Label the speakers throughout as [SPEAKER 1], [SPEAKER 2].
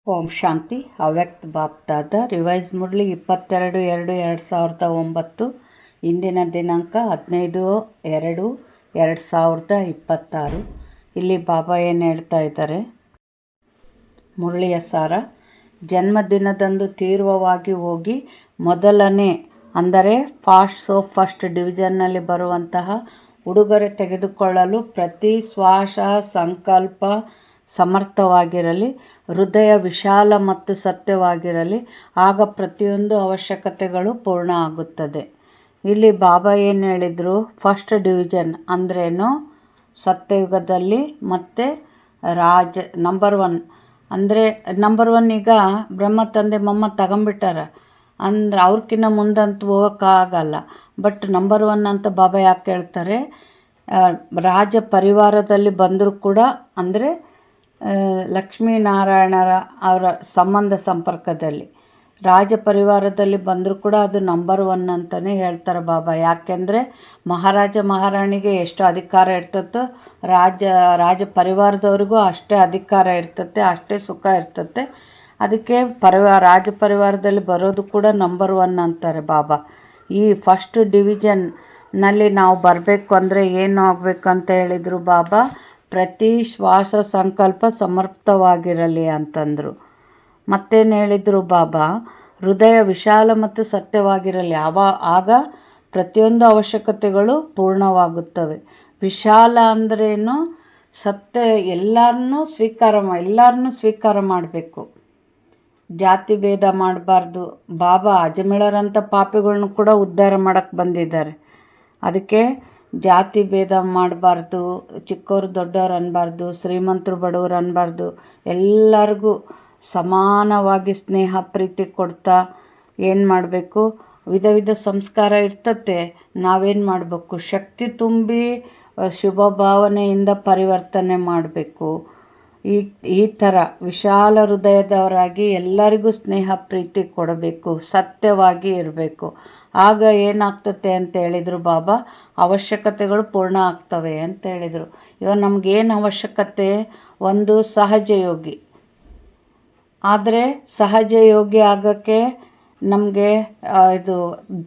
[SPEAKER 1] ಓಂ ಶಾಂತಿ. ಅವ್ಯಕ್ತ ಬಾಪ್ದಾದ ರಿವೈಸ್ ಮುರಳಿ 22/2/2009. ಇಂದಿನ ದಿನಾಂಕ 15/2/2026. ಇಲ್ಲಿ ಬಾಬಾ ಏನು ಹೇಳ್ತಾ ಇದ್ದಾರೆ? ಮುರಳಿಯ ಸಾರ: ಜನ್ಮದಿನದಂದು ತೀವ್ರವಾಗಿ ಹೋಗಿ ಮೊದಲನೇ ಅಂದರೆ ಫಸ್ಟ್ ಡಿವಿಷನ್ನಲ್ಲಿ ಬರುವಂತಹ ಉಡುಗೊರೆ ತೆಗೆದುಕೊಳ್ಳಲು ಪ್ರತಿ ಶ್ವಾಸ ಸಂಕಲ್ಪ ಸಮರ್ಥವಾಗಿರಲಿ, ಹೃದಯ ವಿಶಾಲ ಮತ್ತು ಸತ್ಯವಾಗಿರಲಿ, ಆಗ ಪ್ರತಿಯೊಂದು ಅವಶ್ಯಕತೆಗಳು ಪೂರ್ಣ ಆಗುತ್ತದೆ. ಇಲ್ಲಿ ಬಾಬಾ ಏನು ಹೇಳಿದರು? ಫಸ್ಟ್ ಡಿವಿಷನ್ ಅಂದ್ರೇನು? ಸತ್ಯಯುಗದಲ್ಲಿ ಮತ್ತು ನಂಬರ್ 1 ಅಂದರೆ ನಂಬರ್ 1 ಈಗ ಬ್ರಹ್ಮ ತಂದೆ ಮಮ್ಮ ತಗೊಂಬಿಟ್ಟಾರ ಅಂದ್ರೆ ಅವ್ರಕ್ಕಿಂತ ಮುಂದಂತೂ ಹೋಗೋಕ್ಕಾಗಲ್ಲ. ಬಟ್ ನಂಬರ್ 1 ಅಂತ ಬಾಬಾ ಯಾಕೆ ಹೇಳ್ತಾರೆ? ರಾಜ ಪರಿವಾರದಲ್ಲಿ ಬಂದರೂ ಕೂಡ ಅಂದರೆ ಲಕ್ಷ್ಮೀನಾರಾಯಣರ ಅವರ ಸಂಪರ್ಕದಲ್ಲಿ ರಾಜ ಪರಿವಾರದಲ್ಲಿ ಬಂದರೂ ಕೂಡ ಅದು ನಂಬರ್ 1 ಅಂತಲೇ ಹೇಳ್ತಾರೆ ಬಾಬಾ. ಯಾಕೆಂದರೆ ಮಹಾರಾಣಿಗೆ ಎಷ್ಟು ಅಧಿಕಾರ ಇರ್ತತ್ತೋ ರಾಜ ಪರಿವಾರದವ್ರಿಗೂ ಅಷ್ಟೇ ಅಧಿಕಾರ ಇರ್ತತೆ, ಅಷ್ಟೇ ಸುಖ ಇರ್ತತೆ. ಅದಕ್ಕೆ ರಾಜ ಪರಿವಾರದಲ್ಲಿ ಬರೋದು ಕೂಡ ನಂಬರ್ 1 ಅಂತಾರೆ ಬಾಬಾ. ಈ ಫಸ್ಟ್ ಡಿವಿಷನ್ನಲ್ಲಿ ನಾವು ಬರಬೇಕು ಅಂದರೆ ಏನು ಆಗಬೇಕು ಅಂತ ಹೇಳಿದರು ಬಾಬಾ? ಪ್ರತಿ ಶ್ವಾಸ ಸಂಕಲ್ಪ ಸಮರ್ಥವಾಗಿರಲಿ ಅಂತಂದರು. ಮತ್ತೇನು ಹೇಳಿದರು ಬಾಬಾ? ಹೃದಯ ವಿಶಾಲ ಮತ್ತು ಸತ್ಯವಾಗಿರಲಿ, ಆಗ ಪ್ರತಿಯೊಂದು ಅವಶ್ಯಕತೆಗಳು ಪೂರ್ಣವಾಗುತ್ತವೆ. ವಿಶಾಲ ಅಂದ್ರೇನು? ಸತ್ಯ ಎಲ್ಲರನ್ನೂ ಸ್ವೀಕಾರ ಮಾಡಬೇಕು, ಜಾತಿ ಭೇದ ಮಾಡಬಾರ್ದು. ಬಾಬಾ ಅಜಮೇಳರಂಥ ಪಾಪಿಗಳನ್ನೂ ಕೂಡ ಉದ್ಧಾರ ಮಾಡಕ್ಕೆ ಬಂದಿದ್ದಾರೆ. ಅದಕ್ಕೆ ಜಾತಿ ಭೇದ ಮಾಡಬಾರ್ದು, ಚಿಕ್ಕವರು ದೊಡ್ಡವರು ಅನ್ನಬಾರ್ದು, ಶ್ರೀಮಂತರು ಬಡವರು ಅನ್ನಬಾರ್ದು. ಎಲ್ಲರಿಗೂ ಸಮಾನವಾಗಿ ಸ್ನೇಹ ಪ್ರೀತಿ ಕೊಡ್ತಾ ಏನು ಮಾಡಬೇಕು? ವಿಧ ಸಂಸ್ಕಾರ ಇರ್ತತೆ. ನಾವೇನು ಮಾಡಬೇಕು? ಶಕ್ತಿ ತುಂಬಿ ಶುಭ ಭಾವನೆಯಿಂದ ಪರಿವರ್ತನೆ ಮಾಡಬೇಕು. ಈ ಥರ ವಿಶಾಲ ಹೃದಯದವರಾಗಿ ಎಲ್ಲರಿಗೂ ಸ್ನೇಹ ಪ್ರೀತಿ ಕೊಡಬೇಕು, ಸತ್ಯವಾಗಿ ಇರಬೇಕು. ಆಗ ಏನಾಗ್ತತೆ ಅಂತ ಹೇಳಿದರು ಬಾಬಾ? ಅವಶ್ಯಕತೆಗಳು ಪೂರ್ಣ ಆಗ್ತವೆ ಅಂತ ಹೇಳಿದರು. ಇವಾಗ ನಮಗೇನು ಅವಶ್ಯಕತೆ? ಒಂದು ಸಹಜ ಯೋಗಿ. ಆದರೆ ಸಹಜ ಯೋಗಿ ಆಗೋಕ್ಕೆ ನಮಗೆ ಇದು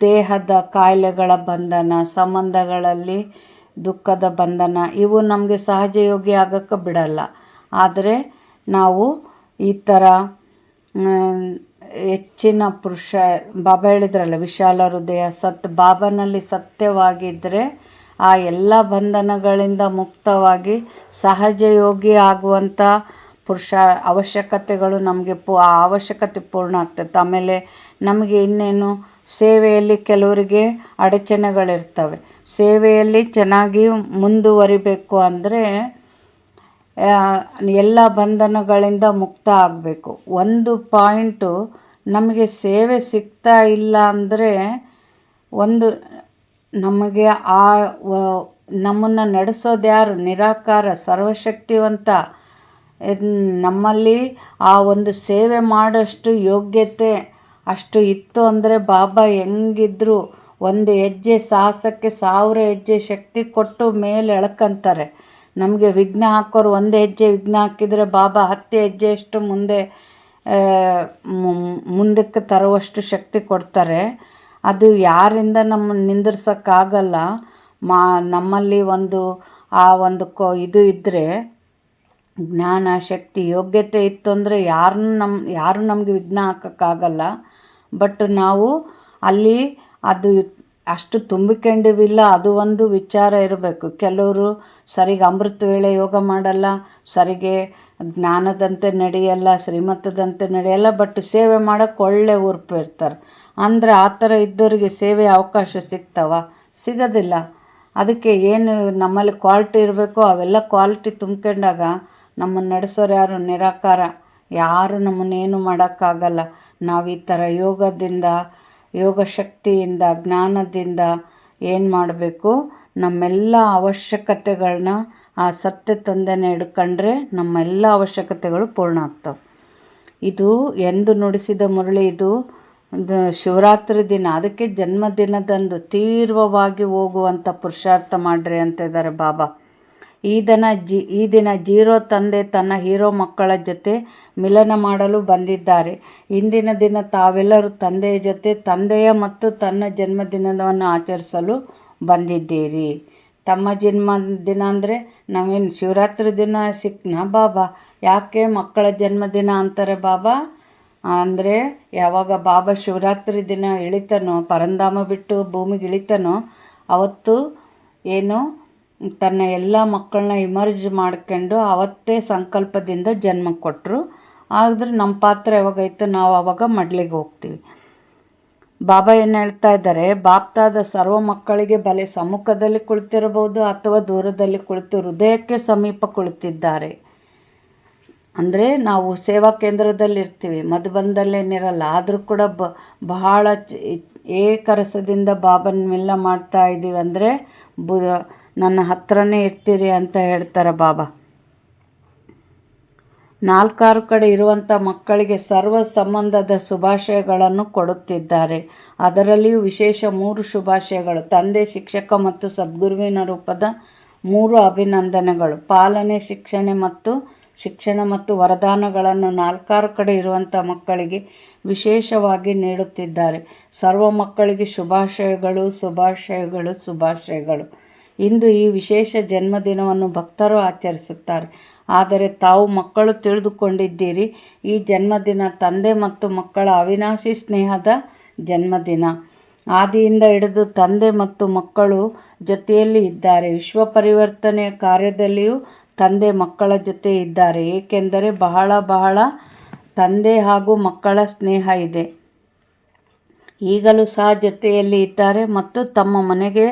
[SPEAKER 1] ದೇಹದ ಕಾಯಿಲೆಗಳ ಬಂಧನ, ಸಂಬಂಧಗಳಲ್ಲಿ ದುಃಖದ ಬಂಧನ, ಇವು ನಮಗೆ ಸಹಜ ಯೋಗಿ ಆಗೋಕ್ಕೆ ಬಿಡಲ್ಲ. ಆದರೆ ನಾವು ಈ ಥರ ಹೆಚ್ಚಿನ ಪುರುಷ ಬಾಬಾ ಹೇಳಿದ್ರಲ್ಲ, ವಿಶಾಲ ಹೃದಯ ಬಾಬಾನಲ್ಲಿ ಸತ್ಯವಾಗಿದ್ದರೆ ಆ ಎಲ್ಲ ಬಂಧನಗಳಿಂದ ಮುಕ್ತವಾಗಿ ಸಹಜ ಯೋಗಿ ಆಗುವಂಥ ಅವಶ್ಯಕತೆಗಳು ನಮಗೆ ಆ ಅವಶ್ಯಕತೆ ಪೂರ್ಣ ಆಗ್ತದೆ. ಆಮೇಲೆ ನಮಗೆ ಇನ್ನೇನು ಸೇವೆಯಲ್ಲಿ ಕೆಲವರಿಗೆ ಅಡಚಣೆಗಳಿರ್ತವೆ. ಸೇವೆಯಲ್ಲಿ ಚೆನ್ನಾಗಿ ಮುಂದುವರಿಬೇಕು ಅಂದರೆ ಎಲ್ಲ ಬಂಧನಗಳಿಂದ ಮುಕ್ತ ಆಗಬೇಕು. ಒಂದು ಪಾಯಿಂಟು, ನಮಗೆ ಸೇವೆ ಸಿಗ್ತಾ ಇಲ್ಲ ಅಂದರೆ ನಮಗೆ ನಮ್ಮನ್ನು ನಡೆಸೋದು ಯಾರು? ನಿರಾಕಾರ ಸರ್ವಶಕ್ತಿವಂತ. ನಮ್ಮಲ್ಲಿ ಆ ಒಂದು ಸೇವೆ ಮಾಡೋಷ್ಟು ಯೋಗ್ಯತೆ ಅಷ್ಟು ಇತ್ತು ಅಂದರೆ ಬಾಬಾ ಹೆಂಗಿದ್ರು ಒಂದು ಹೆಜ್ಜೆ ಸಾಹಸಕ್ಕೆ 1000 ಹೆಜ್ಜೆ ಶಕ್ತಿ ಕೊಟ್ಟು ಮೇಲೆ ಎಳ್ಕಂತಾರೆ. ನಮಗೆ ವಿಘ್ನ ಹಾಕೋರು ಒಂದು ಹೆಜ್ಜೆ ವಿಘ್ನ ಹಾಕಿದರೆ ಬಾಬಾ 10 ಹೆಜ್ಜೆಯಷ್ಟು ಮುಂದಕ್ಕೆ ತರುವಷ್ಟು ಶಕ್ತಿ ಕೊಡ್ತಾರೆ. ಅದು ಯಾರಿಂದ ನಮ್ಮನ್ನು ನಿಂದಿರ್ಸೋಕ್ಕಾಗಲ್ಲ. ನಮ್ಮಲ್ಲಿ ಇದು ಇದ್ದರೆ, ಜ್ಞಾನ ಶಕ್ತಿ ಯೋಗ್ಯತೆ ಇತ್ತು ಅಂದರೆ ಯಾರು ನಮಗೆ ವಿಘ್ನ ಹಾಕೋಕ್ಕಾಗಲ್ಲ. ಬಟ್ ನಾವು ಅಲ್ಲಿ ಅದು ಅಷ್ಟು ತುಂಬಿಕೊಂಡಿವಿಲ್ಲ. ಅದು ಒಂದು ವಿಚಾರ ಇರಬೇಕು. ಕೆಲವರು ಸರಿಗೆ ಅಮೃತ ವೇಳೆ ಯೋಗ ಮಾಡಲ್ಲ, ಸರಿಗೆ ಜ್ಞಾನದಂತೆ ನಡೆಯಲ್ಲ, ಶ್ರೀಮತದಂತೆ ನಡೆಯಲ್ಲ, ಬಟ್ ಸೇವೆ ಮಾಡೋಕ್ಕೆ ಒಳ್ಳೆ ಉರುಪು ಇರ್ತಾರೆ. ಅಂದರೆ ಆ ಥರ ಇದ್ದವರಿಗೆ ಸೇವೆ ಅವಕಾಶ ಸಿಗೋದಿಲ್ಲ. ಅದಕ್ಕೆ ಏನು ನಮ್ಮಲ್ಲಿ ಕ್ವಾಲಿಟಿ ಇರಬೇಕು, ಅವೆಲ್ಲ ಕ್ವಾಲಿಟಿ ತುಂಬ್ಕೊಂಡಾಗ ನಮ್ಮನ್ನು ನಡೆಸೋರು ಯಾರು? ನಿರಾಕಾರ. ಯಾರು ನಮ್ಮನ್ನೇನು ಮಾಡೋಕ್ಕಾಗಲ್ಲ. ನಾವು ಈ ಥರ ಯೋಗ ಶಕ್ತಿಯಿಂದ ಜ್ಞಾನದಿಂದ ಏನು ಮಾಡಬೇಕು? ನಮ್ಮೆಲ್ಲ ಅವಶ್ಯಕತೆಗಳನ್ನ ಆ ಸತ್ಯ ತಂದೆನೇ ಹಿಡ್ಕೊಂಡ್ರೆ ನಮ್ಮೆಲ್ಲ ಅವಶ್ಯಕತೆಗಳು ಪೂರ್ಣ ಆಗ್ತವೆ. ಇದು ಎಂದು ನುಡಿಸಿದ ಮುರಳಿ. ಇದು ಶಿವರಾತ್ರಿ ದಿನ. ಅದಕ್ಕೆ ಜನ್ಮದಿನದಂದು ತೀವ್ರವಾಗಿ ಹೋಗುವಂಥ ಪುರುಷಾರ್ಥ ಮಾಡ್ರಿ ಅಂತ ಇದ್ದಾರೆ ಬಾಬಾ. ಈ ದಿನ ಜೀರೋ ತಂದೆ ತನ್ನ ಹೀರೋ ಮಕ್ಕಳ ಜೊತೆ ಮಿಲನ ಮಾಡಲು ಬಂದಿದ್ದಾರೆ. ಇಂದಿನ ದಿನ ತಾವೆಲ್ಲರೂ ತಂದೆಯ ಜೊತೆ ತಂದೆಯ ಮತ್ತು ತನ್ನ ಜನ್ಮದಿನವನ್ನು ಆಚರಿಸಲು ಬಂದಿದ್ದೀರಿ. ತಮ್ಮ ಜನ್ಮದಿನ ಅಂದರೆ ನಾವೇನು ಶಿವರಾತ್ರಿ ದಿನ ಸಿಕ್ನಾ ಬಾಬಾ? ಯಾಕೆ ಮಕ್ಕಳ ಜನ್ಮದಿನ ಅಂತಾರೆ ಬಾಬಾ ಅಂದರೆ, ಯಾವಾಗ ಬಾಬಾ ಶಿವರಾತ್ರಿ ದಿನ ಇಳಿತಾನೋ, ಪರಂಧಾಮ ಬಿಟ್ಟು ಭೂಮಿಗೆ ಇಳಿತಾನೋ ಅವತ್ತು ಏನು ತನ್ನ ಎಲ್ಲ ಮಕ್ಕಳನ್ನ ಇಮರ್ಜ್ ಮಾಡ್ಕೊಂಡು ಅವತ್ತೇ ಸಂಕಲ್ಪದಿಂದ ಜನ್ಮ ಕೊಟ್ಟರು. ಆದರೆ ನಮ್ಮ ಪಾತ್ರ ಯಾವಾಗೈತೆ ನಾವು ಆವಾಗ ಮಡ್ಲಿಗೆ ಹೋಗ್ತೀವಿ. ಬಾಬಾ ಏನು ಹೇಳ್ತಾ ಇದ್ದಾರೆ, ಬಾಪ್ತಾದ ಸರ್ವ ಮಕ್ಕಳಿಗೆ ಬಲೆ ಸಮ್ಮುಖದಲ್ಲಿ ಕುಳಿತಿರಬಹುದು ಅಥವಾ ದೂರದಲ್ಲಿ ಕುಳಿತು ಹೃದಯಕ್ಕೆ ಸಮೀಪ ಕುಳಿತಿದ್ದಾರೆ. ಅಂದರೆ ನಾವು ಸೇವಾ ಕೇಂದ್ರದಲ್ಲಿ ಇರ್ತೀವಿ, ಮಧುಬನದಲ್ಲೇನಿರಲ್ಲ. ಆದರೂ ಕೂಡ ಬಹಳ ಏಕರಸದಿಂದ ಬಾಬನ ಮಿಲ್ಲ ಮಾಡ್ತಾ ಇದ್ದೀವಿ ಅಂದರೆ ನನ್ನ ಹತ್ರನೇ ಇರ್ತೀರಿ ಅಂತ ಹೇಳ್ತಾರೆ ಬಾಬಾ. 4 ಕಡೆ ಇರುವಂಥ ಮಕ್ಕಳಿಗೆ ಸರ್ವ ಸಂಬಂಧದ ಶುಭಾಶಯಗಳನ್ನು ಕೊಡುತ್ತಿದ್ದಾರೆ. ಅದರಲ್ಲಿಯೂ ವಿಶೇಷ 3 ಶುಭಾಶಯಗಳು. ತಂದೆ, ಶಿಕ್ಷಕ ಮತ್ತು ಸದ್ಗುರುವಿನ ರೂಪದ 3 ಅಭಿನಂದನೆಗಳು. ಪಾಲನೆ, ಶಿಕ್ಷಣ ಮತ್ತು ವರದಾನಗಳನ್ನು 4 ಕಡೆ ಇರುವಂಥ ಮಕ್ಕಳಿಗೆ ವಿಶೇಷವಾಗಿ ನೀಡುತ್ತಿದ್ದಾರೆ. ಸರ್ವ ಮಕ್ಕಳಿಗೆ ಶುಭಾಶಯಗಳು, ಶುಭಾಶಯಗಳು, ಶುಭಾಶಯಗಳು. ಇಂದು ಈ ವಿಶೇಷ ಜನ್ಮದಿನವನ್ನು ಭಕ್ತರು ಆಚರಿಸುತ್ತಾರೆ. ಆದರೆ ತಾವು ಮಕ್ಕಳು ತಿಳಿದುಕೊಂಡಿದ್ದೀರಿ, ಈ ಜನ್ಮದಿನ ತಂದೆ ಮತ್ತು ಮಕ್ಕಳ ಅವಿನಾಶಿ ಸ್ನೇಹದ ಜನ್ಮದಿನ. ಆದಿಯಿಂದ ಹಿಡಿದು ತಂದೆ ಮತ್ತು ಮಕ್ಕಳು ಜೊತೆಯಲ್ಲಿ ಇದ್ದಾರೆ. ವಿಶ್ವ ಪರಿವರ್ತನೆಯ ಕಾರ್ಯದಲ್ಲಿಯೂ ತಂದೆ ಮಕ್ಕಳ ಜೊತೆ ಇದ್ದಾರೆ. ಏಕೆಂದರೆ ಬಹಳ ತಂದೆ ಹಾಗೂ ಮಕ್ಕಳ ಸ್ನೇಹ ಇದೆ. ಈಗಲೂ ಸಹ ಜೊತೆಯಲ್ಲಿ ಇದ್ದಾರೆ ಮತ್ತು ತಮ್ಮ ಮನೆಗೆ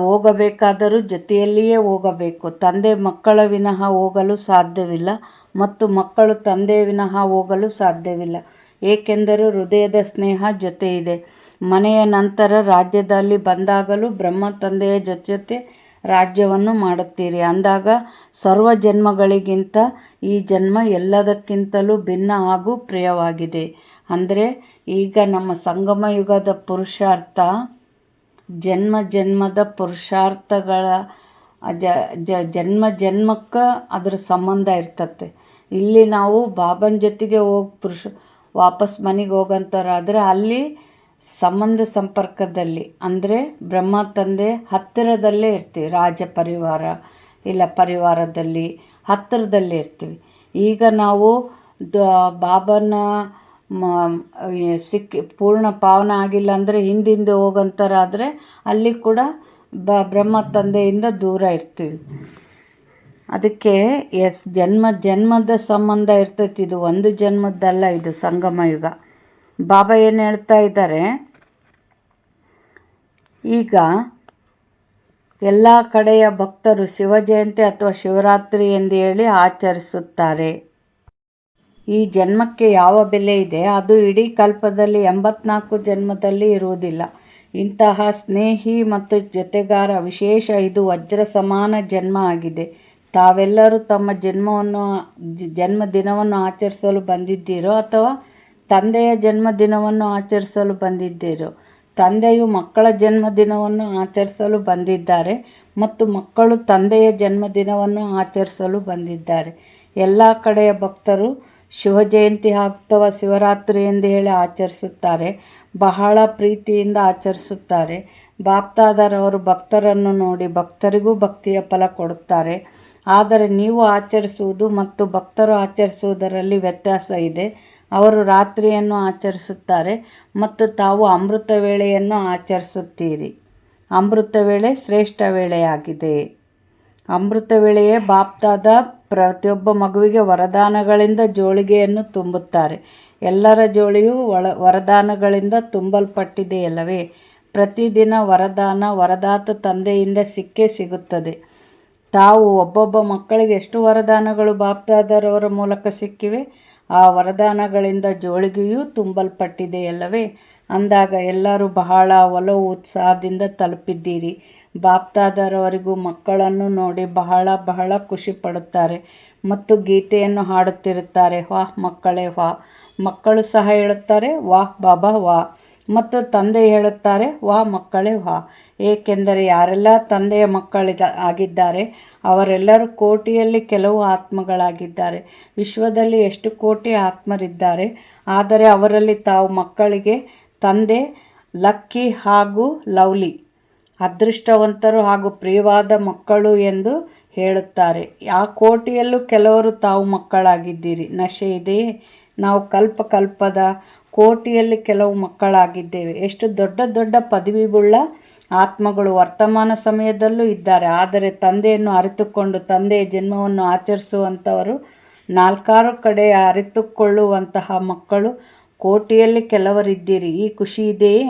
[SPEAKER 1] ಹೋಗಬೇಕಾದರೂ ಜೊತೆಯಲ್ಲಿಯೇ ಹೋಗಬೇಕು. ತಂದೆ ಮಕ್ಕಳ ವಿನಃ ಹೋಗಲು ಸಾಧ್ಯವಿಲ್ಲ ಮತ್ತು ಮಕ್ಕಳು ತಂದೆಯ ವಿನಃ ಹೋಗಲು ಸಾಧ್ಯವಿಲ್ಲ. ಏಕೆಂದರೆ ಹೃದಯದ ಸ್ನೇಹ ಜೊತೆ ಇದೆ. ಮನೆಯ ನಂತರ ರಾಜ್ಯದಲ್ಲಿ ಬಂದಾಗಲೂ ಬ್ರಹ್ಮ ತಂದೆಯ ಜೊತೆ ರಾಜ್ಯವನ್ನು ಮಾಡುತ್ತೀರಿ. ಅಂದಾಗ ಸರ್ವ ಜನ್ಮಗಳಿಗಿಂತ ಈ ಜನ್ಮ ಎಲ್ಲದಕ್ಕಿಂತಲೂ ಭಿನ್ನ ಹಾಗೂ ಪ್ರಿಯವಾಗಿದೆ. ಅಂದರೆ ಈಗ ನಮ್ಮ ಸಂಗಮ ಯುಗದ ಪುರುಷಾರ್ಥ ಜನ್ಮದ ಪುರುಷಾರ್ಥಗಳ ಜನ್ಮಕ್ಕೆ ಅದರ ಸಂಬಂಧ ಇರ್ತತೆ. ಇಲ್ಲಿ ನಾವು ಬಾಬನ ಜೊತೆಗೆ ವಾಪಸ್ ಮನೆಗೆ ಹೋಗಂಥವ್ರಾದರೆ ಅಲ್ಲಿ ಸಂಬಂಧ ಸಂಪರ್ಕದಲ್ಲಿ ಅಂದರೆ ಬ್ರಹ್ಮ ತಂದೆ ಹತ್ತಿರದಲ್ಲೇ ಇರ್ತೀವಿ. ರಾಜ ಪರಿವಾರ ಇಲ್ಲ ಪರಿವಾರದಲ್ಲಿ ಹತ್ತಿರದಲ್ಲೇ ಇರ್ತೀವಿ. ಈಗ ನಾವು ಬಾಬನ ಪೂರ್ಣ ಪಾವನ ಆಗಿಲ್ಲ ಅಂದರೆ ಹಿಂದೆ ಹೋಗಂಥರಾದರೆ ಅಲ್ಲಿ ಕೂಡ ಬ್ರಹ್ಮ ತಂದೆಯಿಂದ ದೂರ ಇರ್ತೀವಿ. ಅದಕ್ಕೆ ಜನ್ಮದ ಸಂಬಂಧ ಇರ್ತೈತಿ. ಇದು ಒಂದು ಜನ್ಮದ್ದಲ್ಲ, ಇದು ಸಂಗಮ ಯುಗ. ಬಾಬಾ ಏನು ಹೇಳ್ತಾ ಇದ್ದಾರೆ, ಈಗ ಎಲ್ಲ ಕಡೆಯ ಭಕ್ತರು ಶಿವ ಜಯಂತಿ ಅಥವಾ ಶಿವರಾತ್ರಿ ಎಂದು ಹೇಳಿ ಆಚರಿಸುತ್ತಾರೆ. ಈ ಜನ್ಮಕ್ಕೆ ಯಾವ ಬೆಲೆ ಇದೆ ಅದು ಇಡೀ ಕಲ್ಪದಲ್ಲಿ 84 ಜನ್ಮದಲ್ಲಿ ಇರುವುದಿಲ್ಲ. ಇಂತಹ ಸ್ನೇಹಿ ಮತ್ತು ಜೊತೆಗಾರ ವಿಶೇಷ. ಇದು ವಜ್ರ ಸಮಾನ ಜನ್ಮ ಆಗಿದೆ. ತಾವೆಲ್ಲರೂ ತಮ್ಮ ಜನ್ಮದಿನವನ್ನು ಆಚರಿಸಲು ಬಂದಿದ್ದೀರೋ ಅಥವಾ ತಂದೆಯ ಜನ್ಮದಿನವನ್ನು ಆಚರಿಸಲು ಬಂದಿದ್ದೀರೋ? ತಂದೆಯು ಮಕ್ಕಳ ಜನ್ಮದಿನವನ್ನು ಆಚರಿಸಲು ಬಂದಿದ್ದಾರೆ ಮತ್ತು ಮಕ್ಕಳು ತಂದೆಯ ಜನ್ಮದಿನವನ್ನು ಆಚರಿಸಲು ಬಂದಿದ್ದಾರೆ. ಎಲ್ಲ ಕಡೆಯ ಭಕ್ತರು ಶಿವ ಜಯಂತಿ ಅಥವಾ ಶಿವರಾತ್ರಿ ಎಂದು ಹೇಳಿ ಆಚರಿಸುತ್ತಾರೆ. ಬಹಳ ಪ್ರೀತಿಯಿಂದ ಆಚರಿಸುತ್ತಾರೆ. ಬಾಪ್ತಾದರವರು ಭಕ್ತರನ್ನು ನೋಡಿ ಭಕ್ತರಿಗೂ ಭಕ್ತಿಯ ಫಲ ಕೊಡುತ್ತಾರೆ. ಆದರೆ ನೀವು ಆಚರಿಸುವುದು ಮತ್ತು ಭಕ್ತರು ಆಚರಿಸುವುದರಲ್ಲಿ ವ್ಯತ್ಯಾಸ ಇದೆ. ಅವರು ರಾತ್ರಿಯನ್ನು ಆಚರಿಸುತ್ತಾರೆ ಮತ್ತು ತಾವು ಅಮೃತ ವೇಳೆಯನ್ನು ಆಚರಿಸುತ್ತೀರಿ. ಅಮೃತ ವೇಳೆ ಶ್ರೇಷ್ಠ ವೇಳೆಯಾಗಿದೆ. ಅಮೃತ ವೇಳೆಯೇ ಬಾಪ್ತಾದ ಪ್ರತಿಯೊಬ್ಬ ಮಗುವಿಗೆ ವರದಾನಗಳಿಂದ ಜೋಳಿಗೆಯನ್ನು ತುಂಬುತ್ತಾರೆ. ಎಲ್ಲರ ಜೋಳಿಯು ವರದಾನಗಳಿಂದ ತುಂಬಲ್ಪಟ್ಟಿದೆಯಲ್ಲವೇ? ಪ್ರತಿದಿನ ವರದಾತ ತಂದೆಯಿಂದ ಸಿಕ್ಕೇ ಸಿಗುತ್ತದೆ. ತಾವು ಒಬ್ಬೊಬ್ಬ ಮಕ್ಕಳಿಗೆ ಎಷ್ಟು ವರದಾನಗಳು ಬಾಪ್ತಾದರವರ ಮೂಲಕ ಸಿಕ್ಕಿವೆ? ಆ ವರದಾನಗಳಿಂದ ಜೋಳಿಗೆಯೂ ತುಂಬಲ್ಪಟ್ಟಿದೆಯಲ್ಲವೇ? ಅಂದಾಗ ಎಲ್ಲರೂ ಬಹಳ ಒಲವು ಉತ್ಸಾಹದಿಂದ ತಲುಪಿದ್ದೀರಿ. ಬಾಪ್ತಾದರವರಿಗೂ ಮಕ್ಕಳನ್ನು ನೋಡಿ ಬಹಳ ಖುಷಿ ಪಡುತ್ತಾರೆ ಮತ್ತು ಗೀತೆಯನ್ನು ಹಾಡುತ್ತಿರುತ್ತಾರೆ. ವಾಹ್ ಮಕ್ಕಳೇ ವಾಹ್. ಮಕ್ಕಳು ಸಹ ಹೇಳುತ್ತಾರೆ ವಾಹ್ ಬಾಬಾ ವಾಹ್. ಮತ್ತು ತಂದೆ ಹೇಳುತ್ತಾರೆ, ವಾ ಮಕ್ಕಳೇ ವಾ, ಏಕೆಂದರೆ ಯಾರೆಲ್ಲ ತಂದೆಯ ಆಗಿದ್ದಾರೆ ಅವರೆಲ್ಲರೂ ಕೋಟಿಯಲ್ಲಿ ಕೆಲವು ಆತ್ಮಗಳಾಗಿದ್ದಾರೆ. ವಿಶ್ವದಲ್ಲಿ ಎಷ್ಟು ಕೋಟಿ ಆತ್ಮರಿದ್ದಾರೆ, ಆದರೆ ಅವರಲ್ಲಿ ತಾವು ಮಕ್ಕಳಿಗೆ ತಂದೆ ಲಕ್ಕಿ ಹಾಗೂ ಲವ್ಲಿ, ಅದೃಷ್ಟವಂತರು ಹಾಗೂ ಪ್ರಿಯವಾದ ಮಕ್ಕಳು ಎಂದು ಹೇಳುತ್ತಾರೆ. ಆ ಕೋಟಿಯಲ್ಲೂ ಕೆಲವರು ತಾವು ಮಕ್ಕಳಾಗಿದ್ದೀರಿ. ನಶೆ ಇದೆಯೇ? ನಾವು ಕಲ್ಪದ ಕೋಟಿಯಲ್ಲಿ ಕೆಲವು ಮಕ್ಕಳಾಗಿದ್ದೇವೆ. ಎಷ್ಟು ದೊಡ್ಡ ದೊಡ್ಡ ಪದವಿಯುಳ್ಳ ಆತ್ಮಗಳು ವರ್ತಮಾನ ಸಮಯದಲ್ಲೂ ಇದ್ದಾರೆ. ಆದರೆ ತಂದೆಯನ್ನು ಅರಿತುಕೊಂಡು ತಂದೆಯ ಜನ್ಮವನ್ನು ಆಚರಿಸುವಂಥವರು ನಾಲ್ಕಾರು ಕಡೆ ಅರಿತುಕೊಳ್ಳುವಂತಹ ಮಕ್ಕಳು ಕೋಟಿಯಲ್ಲಿ ಕೆಲವರಿದ್ದೀರಿ. ಈ ಖುಷಿ ಇದೆಯೇ?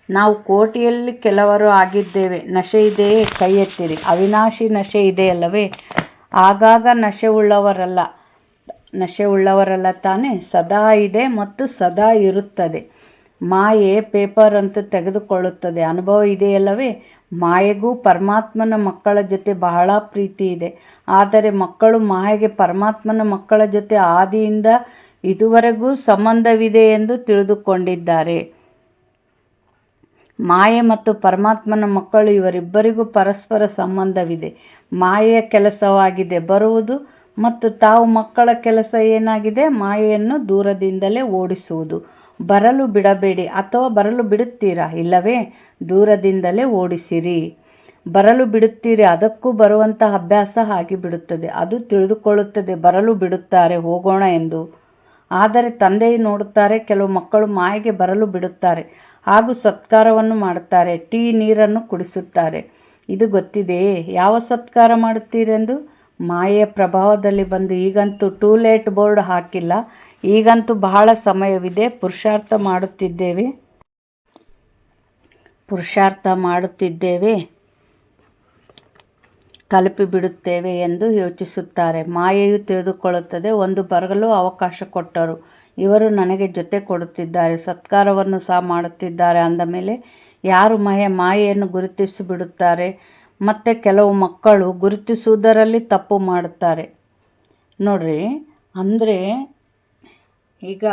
[SPEAKER 1] ನಾವು ಕೋಟಿಯಲ್ಲಿ ಕೆಲವರು ಆಗಿದ್ದೇವೆ. ನಶೆ ಇದೆಯೇ? ಕೈ ಎತ್ತಿರಿ. ಅವಿನಾಶಿ ನಶೆ ಇದೆಯಲ್ಲವೇ? ಆಗಾಗ ನಶೆ ಉಳ್ಳವರಲ್ಲ ತಾನೇ? ಸದಾ ಇದೆ ಮತ್ತು ಸದಾ ಇರುತ್ತದೆ. ಮಾಯೆ ಪೇಪರ್ ಅಂತ ತೆಗೆದುಕೊಳ್ಳುತ್ತದೆ. ಅನುಭವ ಇದೆಯಲ್ಲವೇ? ಮಾಯೆಗೂ ಪರಮಾತ್ಮನ ಮಕ್ಕಳ ಜೊತೆ ಬಹಳ ಪ್ರೀತಿ ಇದೆ. ಆದರೆ ಮಕ್ಕಳು ಮಾಯೆಗೆ ಪರಮಾತ್ಮನ ಮಕ್ಕಳ ಜೊತೆ ಆದಿಯಿಂದ ಇದುವರೆಗೂ ಸಂಬಂಧವಿದೆ ಎಂದು ತಿಳಿದುಕೊಂಡಿದ್ದಾರೆ. ಮಾಯೆ ಮತ್ತು ಪರಮಾತ್ಮನ ಮಕ್ಕಳು ಇವರಿಬ್ಬರಿಗೂ ಪರಸ್ಪರ ಸಂಬಂಧವಿದೆ. ಮಾಯೆಯ ಕೆಲಸವಾಗಿದೆ ಬರುವುದು, ಮತ್ತು ತಾವು ಮಕ್ಕಳ ಕೆಲಸ ಏನಾಗಿದೆ? ಮಾಯೆಯನ್ನು ದೂರದಿಂದಲೇ ಓಡಿಸುವುದು. ಬರಲು ಬಿಡಬೇಡಿ. ಅಥವಾ ಬರಲು ಬಿಡುತ್ತೀರಾ? ಇಲ್ಲವೇ? ದೂರದಿಂದಲೇ ಓಡಿಸಿರಿ. ಬರಲು ಬಿಡುತ್ತೀರಿ, ಅದಕ್ಕೂ ಬರುವಂತಹ ಅಭ್ಯಾಸ ಆಗಿಬಿಡುತ್ತದೆ. ಅದು ತಿಳಿದುಕೊಳ್ಳುತ್ತದೆ ಬರಲು ಬಿಡುತ್ತಾರೆ, ಹೋಗೋಣ ಎಂದು. ಆದರೆ ತಂದೆಯು ನೋಡುತ್ತಾರೆ, ಕೆಲವು ಮಕ್ಕಳು ಮಾಯೆಗೆ ಬರಲು ಬಿಡುತ್ತಾರೆ ಹಾಗೂ ಸತ್ಕಾರವನ್ನು ಮಾಡುತ್ತಾರೆ, ಟೀ ನೀರನ್ನು ಕುಡಿಸುತ್ತಾರೆ. ಇದು ಗೊತ್ತಿದೆಯೇ? ಯಾವ ಸತ್ಕಾರ ಮಾಡುತ್ತೀರೆಂದು? ಮಾಯೆಯ ಪ್ರಭಾವದಲ್ಲಿ ಬಂದು ಈಗಂತೂ ಟೂ ಲೇಟ್ ಬೋರ್ಡ್ ಹಾಕಿಲ್ಲ, ಈಗಂತೂ ಬಹಳ ಸಮಯವಿದೆ, ಪುರುಷಾರ್ಥ ಮಾಡುತ್ತಿದ್ದೇವೆ, ತಲುಪಿಬಿಡುತ್ತೇವೆ ಎಂದು ಯೋಚಿಸುತ್ತಾರೆ. ಮಾಯೆಯು ತಿಳಿದುಕೊಳ್ಳುತ್ತದೆ, ಒಂದು ಬರಲು ಅವಕಾಶ ಕೊಟ್ಟರು, ಇವರು ನನಗೆ ಜೊತೆ ಕೊಡುತ್ತಿದ್ದಾರೆ, ಸತ್ಕಾರವನ್ನು ಸಹ ಮಾಡುತ್ತಿದ್ದಾರೆ ಅಂದ ಮೇಲೆ ಯಾರು ಮಾಯೆಯನ್ನು ಗುರುತಿಸಿಬಿಡುತ್ತಾರೆ. ಮತ್ತೆ ಕೆಲವು ಮಕ್ಕಳು ಗುರುತಿಸುವುದರಲ್ಲಿ ತಪ್ಪು ಮಾಡುತ್ತಾರೆ. ನೋಡ್ರಿ, ಅಂದರೆ ಈಗ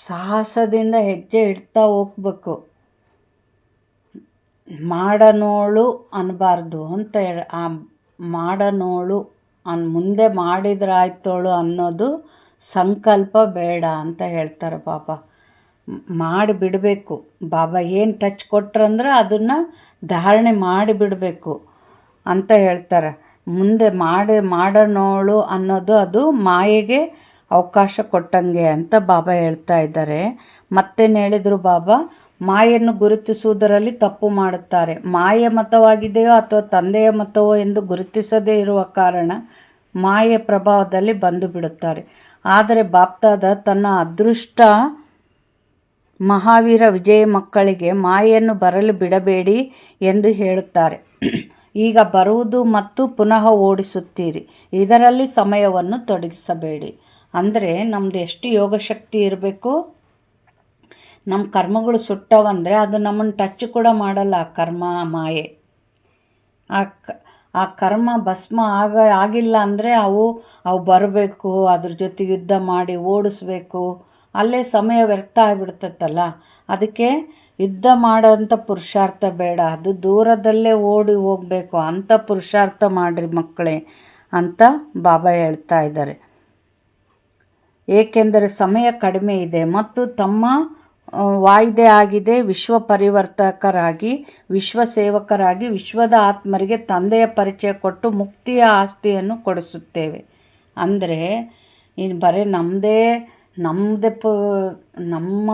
[SPEAKER 1] ಸಾಹಸದಿಂದ ಹೆಜ್ಜೆ ಇಡ್ತಾ ಹೋಗ್ಬೇಕು. ಮಾಡನೋಳು ಅನ್ನಬಾರ್ದು ಅಂತ ಆ ಮಾಡನೋಳು ಮುಂದೆ ಮಾಡಿದ್ರಾಯ್ತೋಳು ಅನ್ನೋದು ಸಂಕಲ್ಪ ಬೇಡ ಅಂತ ಹೇಳ್ತಾರೆ ಬಾಬಾ. ಮಾಡಿಬಿಡಬೇಕು. ಬಾಬಾ ಏನು ಟಚ್ ಕೊಟ್ರಂದ್ರೆ ಅದನ್ನು ಧಾರಣೆ ಮಾಡಿಬಿಡಬೇಕು ಅಂತ ಹೇಳ್ತಾರೆ. ಮುಂದೆ ಮಾಡನೋಳು ಅನ್ನೋದು ಅದು ಮಾಯೆಗೆ ಅವಕಾಶ ಕೊಟ್ಟಂಗೆ ಅಂತ ಬಾಬಾ ಹೇಳ್ತಾ ಇದ್ದಾರೆ. ಮತ್ತೇನು ಹೇಳಿದರು ಬಾಬಾ? ಮಾಯೆಯನ್ನು ಗುರುತಿಸುವುದರಲ್ಲಿ ತಪ್ಪು ಮಾಡುತ್ತಾರೆ. ಮಾಯೆಯ ಮತವಾಗಿದೆಯೋ ಅಥವಾ ತಂದೆಯ ಮತವೋ ಎಂದು ಗುರುತಿಸದೇ ಇರುವ ಕಾರಣ ಮಾಯೆಯ ಪ್ರಭಾವದಲ್ಲಿ ಬಂದು ಬಿಡುತ್ತಾರೆ. ಆದರೆ ಬಾಪ್ದಾದ ತನ್ನ ಅದೃಷ್ಟ ಮಹಾವೀರ ವಿಜಯ ಮಕ್ಕಳಿಗೆ ಮಾಯೆಯನ್ನು ಬರಲು ಬಿಡಬೇಡಿ ಎಂದು ಹೇಳುತ್ತಾರೆ. ಈಗ ಬರುವುದು ಮತ್ತು ಪುನಃ ಓಡಿಸುತ್ತೀರಿ, ಇದರಲ್ಲಿ ಸಮಯವನ್ನು ತೊಡಗಿಸಬೇಡಿ. ಅಂದರೆ ನಮ್ದು ಎಷ್ಟು ಯೋಗಶಕ್ತಿ ಇರಬೇಕು. ನಮ್ಮ ಕರ್ಮಗಳು ಸುಟ್ಟವಂದರೆ ಅದು ನಮ್ಮನ್ನು ಟಚ್ ಕೂಡ ಮಾಡಲ್ಲ. ಕರ್ಮ ಮಾಯೆ ಆ ಕರ್ಮ ಭಸ್ಮ ಆಗಿಲ್ಲ ಅಂದರೆ ಅವು ಬರಬೇಕು, ಅದ್ರ ಜೊತೆ ಯುದ್ಧ ಮಾಡಿ ಓಡಿಸ್ಬೇಕು, ಅಲ್ಲೇ ಸಮಯ ವ್ಯರ್ಥ ಆಗಿಬಿಡ್ತೈತಲ್ಲ. ಅದಕ್ಕೆ ಯುದ್ಧ ಮಾಡೋಂಥ ಪುರುಷಾರ್ಥ ಬೇಡ, ಅದು ದೂರದಲ್ಲೇ ಓಡಿ ಹೋಗಬೇಕು ಅಂಥ ಪುರುಷಾರ್ಥ ಮಾಡಿರಿ ಮಕ್ಕಳೇ ಅಂತ ಬಾಬಾ ಹೇಳ್ತಾ ಇದ್ದಾರೆ. ಏಕೆಂದರೆ ಸಮಯ ಕಡಿಮೆ ಇದೆ ಮತ್ತು ತಮ್ಮ ವಾಯ್ದೆ ಆಗಿದೆ. ವಿಶ್ವ ಪರಿವರ್ತಕರಾಗಿ, ವಿಶ್ವ ಸೇವಕರಾಗಿ ವಿಶ್ವದ ಆತ್ಮರಿಗೆ ತಂದೆಯ ಪರಿಚಯ ಕೊಟ್ಟು ಮುಕ್ತಿಯ ಆಸ್ತಿಯನ್ನು ಕೊಡಿಸುತ್ತೇವೆ. ಅಂದರೆ ಇನ್ನು ಬರೀ ನಮ್ಮ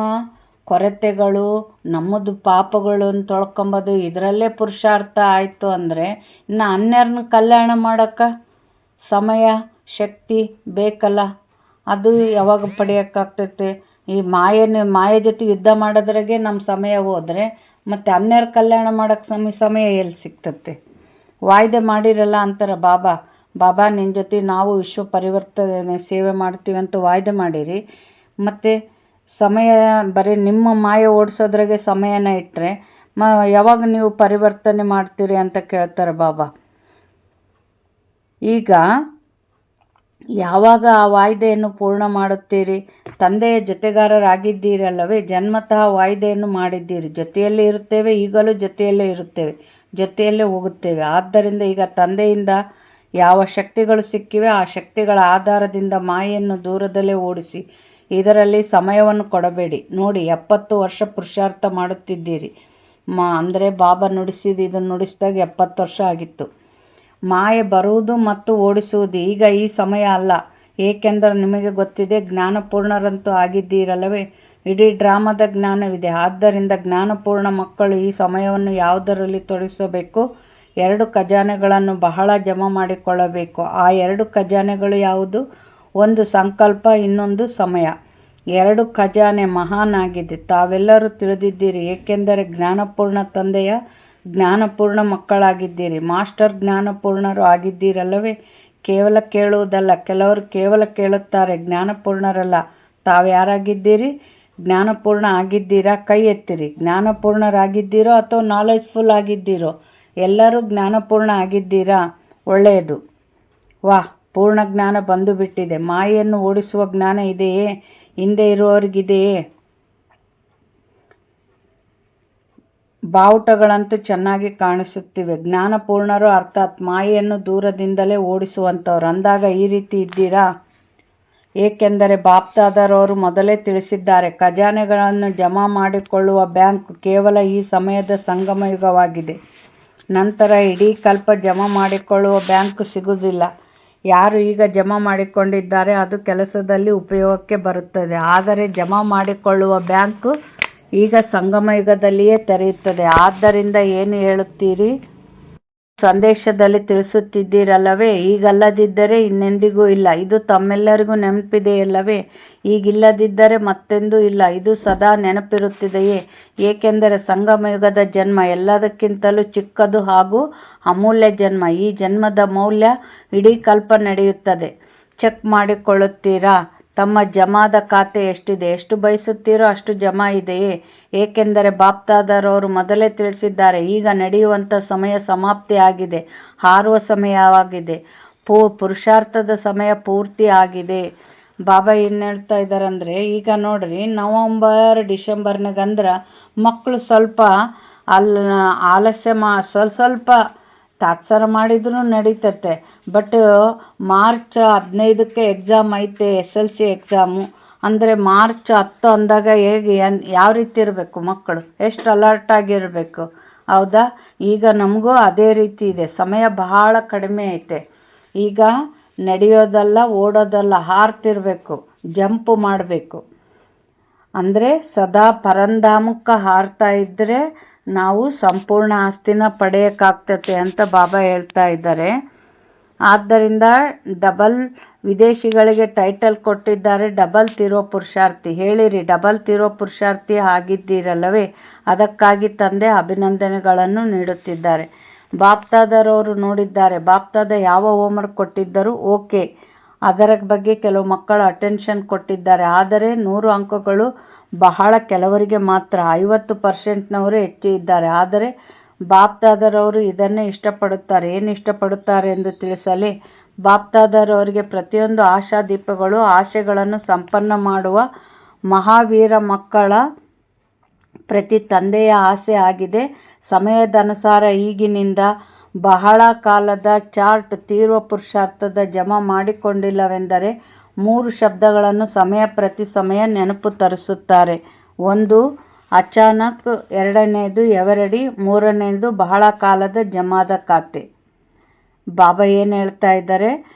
[SPEAKER 1] ಕೊರತೆಗಳು, ನಮ್ಮದು ಪಾಪಗಳನ್ನು ತೊಳ್ಕೊಂಬೋದು ಇದರಲ್ಲೇ ಪುರುಷಾರ್ಥ ಆಯಿತು ಅಂದರೆ ಇನ್ನು ಅನ್ಯರನ್ನ ಕಲ್ಯಾಣ ಮಾಡೋಕ್ಕೆ ಸಮಯ ಶಕ್ತಿ ಬೇಕಲ್ಲ. ಅದು ಯಾವಾಗ ಪಡೆಯೋಕ್ಕಾಗ್ತೈತೆ? ಈ ಮಾಯೆ ಜೊತೆ ಯುದ್ಧ ಮಾಡೋದ್ರಾಗೆ ನಮ್ಮ ಸಮಯ ಹೋದರೆ ಮತ್ತು ಅನ್ಯರ ಕಲ್ಯಾಣ ಮಾಡೋಕ್ಕೆ ಸಮಯ ಎಲ್ಲಿ ಸಿಗ್ತತೆ? ವಾಯ್ದೆ ಮಾಡಿರಲ್ಲ ಅಂತಾರೆ ಬಾಬಾ ನಿನ್ನ ಜೊತೆ ನಾವು ವಿಶ್ವ ಪರಿವರ್ತನೆ ಸೇವೆ ಮಾಡ್ತೀವಿ ಅಂತ ವಾಯ್ದೆ ಮಾಡಿರಿ, ಮತ್ತು ಸಮಯ ಬರೀ ನಿಮ್ಮ ಮಾಯೆ ಓಡಿಸೋದ್ರಾಗೆ ಸಮಯನ ಇಟ್ಟರೆ ಯಾವಾಗ ನೀವು ಪರಿವರ್ತನೆ ಮಾಡ್ತೀರಿ ಅಂತ ಕೇಳ್ತಾರೆ ಬಾಬಾ. ಈಗ ಯಾವಾಗ ಆ ವಾಯ್ದೆಯನ್ನು ಪೂರ್ಣ ಮಾಡುತ್ತೀರಿ? ತಂದೆಯ ಜೊತೆಗಾರರಾಗಿದ್ದೀರಲ್ಲವೇ? ಜನ್ಮತಃ ವಾಯ್ದೆಯನ್ನು ಮಾಡಿದ್ದೀರಿ. ಜೊತೆಯಲ್ಲೇ ಇರುತ್ತೇವೆ, ಈಗಲೂ ಜೊತೆಯಲ್ಲೇ ಇರುತ್ತೇವೆ, ಜೊತೆಯಲ್ಲೇ ಹೋಗುತ್ತೇವೆ. ಆದ್ದರಿಂದ ಈಗ ತಂದೆಯಿಂದ ಯಾವ ಶಕ್ತಿಗಳು ಸಿಕ್ಕಿವೆ ಆ ಶಕ್ತಿಗಳ ಆಧಾರದಿಂದ ಮಾಯೆಯನ್ನು ದೂರದಲ್ಲೇ ಓಡಿಸಿ. ಇದರಲ್ಲಿ ಸಮಯವನ್ನು ಕೊಡಬೇಡಿ. ನೋಡಿ, 70 ವರ್ಷ ಪುರುಷಾರ್ಥ ಮಾಡುತ್ತಿದ್ದೀರಿ. ಅಂದರೆ ಬಾಬಾ ಇದನ್ನು ನುಡಿಸಿದಾಗ 70 ವರ್ಷ ಆಗಿತ್ತು. ಮಾಯೆ ಬರುವುದು ಮತ್ತು ಓಡಿಸುವುದು ಈಗ ಈ ಸಮಯ ಅಲ್ಲ. ಏಕೆಂದರೆ ನಿಮಗೆ ಗೊತ್ತಿದೆ, ಜ್ಞಾನಪೂರ್ಣರಂತೂ ಆಗಿದ್ದೀರಲ್ಲವೇ? ಇಡೀ ಡ್ರಾಮಾದ ಜ್ಞಾನವಿದೆ. ಆದ್ದರಿಂದ ಜ್ಞಾನಪೂರ್ಣ ಮಕ್ಕಳು ಈ ಸಮಯವನ್ನು ಯಾವುದರಲ್ಲಿ ತೊಡಗಿಸಬೇಕು? 2 ಖಜಾನೆಗಳನ್ನು ಬಹಳ ಜಮಾ ಮಾಡಿಕೊಳ್ಳಬೇಕು. ಆ 2 ಖಜಾನೆಗಳು ಯಾವುದು? ಒಂದು ಸಂಕಲ್ಪ, ಇನ್ನೊಂದು ಸಮಯ. 2 ಖಜಾನೆ ಮಹಾನ್ ಆಗಿದೆ. ತಾವೆಲ್ಲರೂ ತಿಳಿದಿದ್ದೀರಿ, ಏಕೆಂದರೆ ಜ್ಞಾನಪೂರ್ಣ ತಂದೆಯ ಜ್ಞಾನಪೂರ್ಣ ಮಕ್ಕಳಾಗಿದ್ದೀರಿ. ಮಾಸ್ಟರ್ ಜ್ಞಾನಪೂರ್ಣರು ಆಗಿದ್ದೀರಲ್ಲವೇ? ಕೇವಲ ಕೇಳುವುದಲ್ಲ. ಕೆಲವರು ಕೇವಲ ಕೇಳುತ್ತಾರೆ, ಜ್ಞಾನಪೂರ್ಣರಲ್ಲ. ತಾವ್ಯಾರಾಗಿದ್ದೀರಿ? ಜ್ಞಾನಪೂರ್ಣ ಆಗಿದ್ದೀರಾ? ಕೈ ಎತ್ತಿರಿ. ಜ್ಞಾನಪೂರ್ಣರಾಗಿದ್ದೀರೋ ಅಥವಾ ನಾಲೆಜ್ಫುಲ್ ಆಗಿದ್ದೀರೋ? ಎಲ್ಲರೂ ಜ್ಞಾನಪೂರ್ಣ ಆಗಿದ್ದೀರಾ? ಒಳ್ಳೆಯದು. ವಾಹ್, ಪೂರ್ಣ ಜ್ಞಾನ ಬಂದು ಬಿಟ್ಟಿದೆ. ಮಾಯೆಯನ್ನು ಓಡಿಸುವ ಜ್ಞಾನ ಇದೆಯೇ? ಹಿಂದೆ ಇರುವವರಿಗಿದೆಯೇ? ಬಾವುಟಗಳಂತೂ ಚೆನ್ನಾಗಿ ಕಾಣಿಸುತ್ತಿವೆ. ಜ್ಞಾನಪೂರ್ಣರು ಅರ್ಥಾತ್ ಮಾಯೆಯನ್ನು ದೂರದಿಂದಲೇ ಓಡಿಸುವಂಥವ್ರು. ಅಂದಾಗ ಈ ರೀತಿ ಇದ್ದೀರಾ? ಏಕೆಂದರೆ ಬಾಪ್ದಾದರವರು ಮೊದಲೇ ತಿಳಿಸಿದ್ದಾರೆ, ಖಜಾನೆಗಳನ್ನು ಜಮಾ ಮಾಡಿಕೊಳ್ಳುವ ಬ್ಯಾಂಕ್ ಕೇವಲ ಈ ಸಮಯದ ಸಂಗಮಯುಗವಾಗಿದೆ. ನಂತರ ಇಡೀ ಕಲ್ಪ ಜಮಾ ಮಾಡಿಕೊಳ್ಳುವ ಬ್ಯಾಂಕ್ ಸಿಗುವುದಿಲ್ಲ. ಯಾರು ಈಗ ಜಮಾ ಮಾಡಿಕೊಂಡಿದ್ದಾರೆ ಅದು ಕೆಲಸದಲ್ಲಿ ಉಪಯೋಗಕ್ಕೆ ಬರುತ್ತದೆ. ಆದರೆ ಜಮಾ ಮಾಡಿಕೊಳ್ಳುವ ಬ್ಯಾಂಕ್ ಈಗ ಸಂಗಮಯುಗದಲ್ಲಿಯೇ ತೆರೆಯುತ್ತದೆ. ಆದ್ದರಿಂದ ಏನು ಹೇಳುತ್ತೀರಿ? ಸಂದೇಶದಲ್ಲಿ ತಿಳಿಸುತ್ತಿದ್ದೀರಲ್ಲವೇ? ಈಗಲ್ಲದಿದ್ದರೆ ಇನ್ನೆಂದಿಗೂ ಇಲ್ಲ. ಇದು ತಮ್ಮೆಲ್ಲರಿಗೂ ನೆನಪಿದೆಯಲ್ಲವೇ? ಈಗಿಲ್ಲದಿದ್ದರೆ ಮತ್ತೆಂದೂ ಇಲ್ಲ. ಇದು ಸದಾ ನೆನಪಿರುತ್ತಿದೆಯೇ? ಏಕೆಂದರೆ ಸಂಗಮಯುಗದ ಜನ್ಮ ಎಲ್ಲದಕ್ಕಿಂತಲೂ ಚಿಕ್ಕದು ಹಾಗೂ ಅಮೂಲ್ಯ ಜನ್ಮ. ಈ ಜನ್ಮದ ಮೌಲ್ಯ ಇಡೀ ಕಲ್ಪ ನಡೆಯುತ್ತದೆ. ಚೆಕ್ ಮಾಡಿಕೊಳ್ಳುತ್ತೀರಾ? ತಮ್ಮ ಜಮಾದ ಖಾತೆ ಎಷ್ಟಿದೆ? ಎಷ್ಟು ಬಯಸುತ್ತೀರೋ ಅಷ್ಟು ಜಮಾ ಇದೆಯೇ? ಏಕೆಂದರೆ ಬಾಪ್ದಾದರವರು ಮೊದಲೇ ತಿಳಿಸಿದ್ದಾರೆ, ಈಗ ನಡೆಯುವಂಥ ಸಮಯ ಸಮಾಪ್ತಿ ಆಗಿದೆ, ಹಾರುವ ಸಮಯವಾಗಿದೆ, ಪುರುಷಾರ್ಥದ ಸಮಯ ಪೂರ್ತಿ ಆಗಿದೆ. ಬಾಬಾ ಏನು ಹೇಳ್ತಾ ಇದ್ದಾರೆ ಅಂದರೆ, ಈಗ ನೋಡ್ರಿ, ನವಂಬರ್ ಡಿಸೆಂಬರ್ನಾಗಂದ್ರೆ ಮಕ್ಕಳು ಸ್ವಲ್ಪ ಆಲಸ್ಯ ಸ್ವಲ್ಪ ತಾತ್ಸಾರ ಮಾಡಿದ್ರೂ ನಡೀತತೆ. ಬಟ್ ಮಾರ್ಚ್ 15ಕ್ಕೆ ಎಕ್ಸಾಮ್ ಐತೆ, SLC ಎಕ್ಸಾಮು. ಅಂದರೆ ಮಾರ್ಚ್ 10 ಅಂದಾಗ ಯಾವ ರೀತಿ ಇರಬೇಕು ಮಕ್ಕಳು? ಎಷ್ಟು ಅಲರ್ಟ್ ಆಗಿರಬೇಕು, ಹೌದಾ? ಈಗ ನಮಗೂ ಅದೇ ರೀತಿ ಇದೆ. ಸಮಯ ಬಹಳ ಕಡಿಮೆ ಐತೆ. ಈಗ ನಡೆಯೋದಲ್ಲ, ಓಡೋದಲ್ಲ, ಹಾರ್ತಿರ್ಬೇಕು, ಜಂಪ್ ಮಾಡಬೇಕು. ಅಂದರೆ ಸದಾ ಪರಂಧಾಮಕ್ಕೆ ಹಾರ್ತಾ ಇದ್ದರೆ ನಾವು ಸಂಪೂರ್ಣ ಆಸ್ತಿನ ಪಡೆಯೋಕ್ಕಾಗ್ತತೆ ಅಂತ ಬಾಬಾ ಹೇಳ್ತಾ ಇದ್ದಾರೆ. ಆದ್ದರಿಂದ ಡಬಲ್ ವಿದೇಶಿಗಳಿಗೆ ಟೈಟಲ್ ಕೊಟ್ಟಿದ್ದಾರೆ, ಡಬಲ್ ತೀರೋ ಪುರುಷಾರ್ಥಿ. ಹೇಳಿರಿ, ಡಬಲ್ ತೀರೋ ಪುರುಷಾರ್ಥಿ ಆಗಿದ್ದೀರಲ್ಲವೇ? ಅದಕ್ಕಾಗಿ ತಂದೆ ಅಭಿನಂದನೆಗಳನ್ನು ನೀಡುತ್ತಿದ್ದಾರೆ. ಬಾಪ್ದಾದರವರು ನೋಡಿದ್ದಾರೆ. ಬಾಪ್ದಾದ ಯಾವ ಹೋಮ್ವರ್ಕ್ ಕೊಟ್ಟಿದ್ದರು? ಓಕೆ, ಅದರ ಬಗ್ಗೆ ಕೆಲವು ಮಕ್ಕಳು ಅಟೆನ್ಷನ್ ಕೊಟ್ಟಿದ್ದಾರೆ. ಆದರೆ 100 ಅಂಕಗಳು ಬಹಳ ಕೆಲವರಿಗೆ ಮಾತ್ರ. 50%ನವರು ಹೆಚ್ಚು ಇದ್ದಾರೆ. ಆದರೆ ಬಾಪ್ದಾದರವರು ಇದನ್ನೇ ಇಷ್ಟಪಡುತ್ತಾರೆ. ಏನು ಇಷ್ಟಪಡುತ್ತಾರೆ ಎಂದು ತಿಳಿಸಲಿ? ಬಾಪ್ದಾದರವರಿಗೆ ಪ್ರತಿಯೊಂದು ಆಶಾದೀಪಗಳು ಆಶೆಗಳನ್ನು ಸಂಪನ್ನ ಮಾಡುವ ಮಹಾವೀರ ಮಕ್ಕಳ ಪ್ರತಿ ತಂದೆಯ ಆಸೆ ಆಗಿದೆ. ಸಮಯದನುಸಾರ ಈಗಿನಿಂದ ಬಹಳ ಕಾಲದ ಚಾರ್ಟ್ ತೀವ್ರ ಪುರುಷಾರ್ಥದ ಜಮಾ ಮಾಡಿಕೊಂಡಿಲ್ಲವೆಂದರೆ 3 ಶಬ್ದಗಳನ್ನು ಸಮಯ ಪ್ರತಿ ಸಮಯ ನೆನಪು ತರಿಸುತ್ತಾರೆ. 1 ಅಚಾನಕ್, 2ನೇದು ಎವರೆಡಿ, 3ನೇದು ಬಹಳ ಕಾಲದ ಜಮಾದ ಖಾತೆ. ಬಾಬಾ ಏನು ಹೇಳ್ತಾ ಇದ್ದಾರೆ?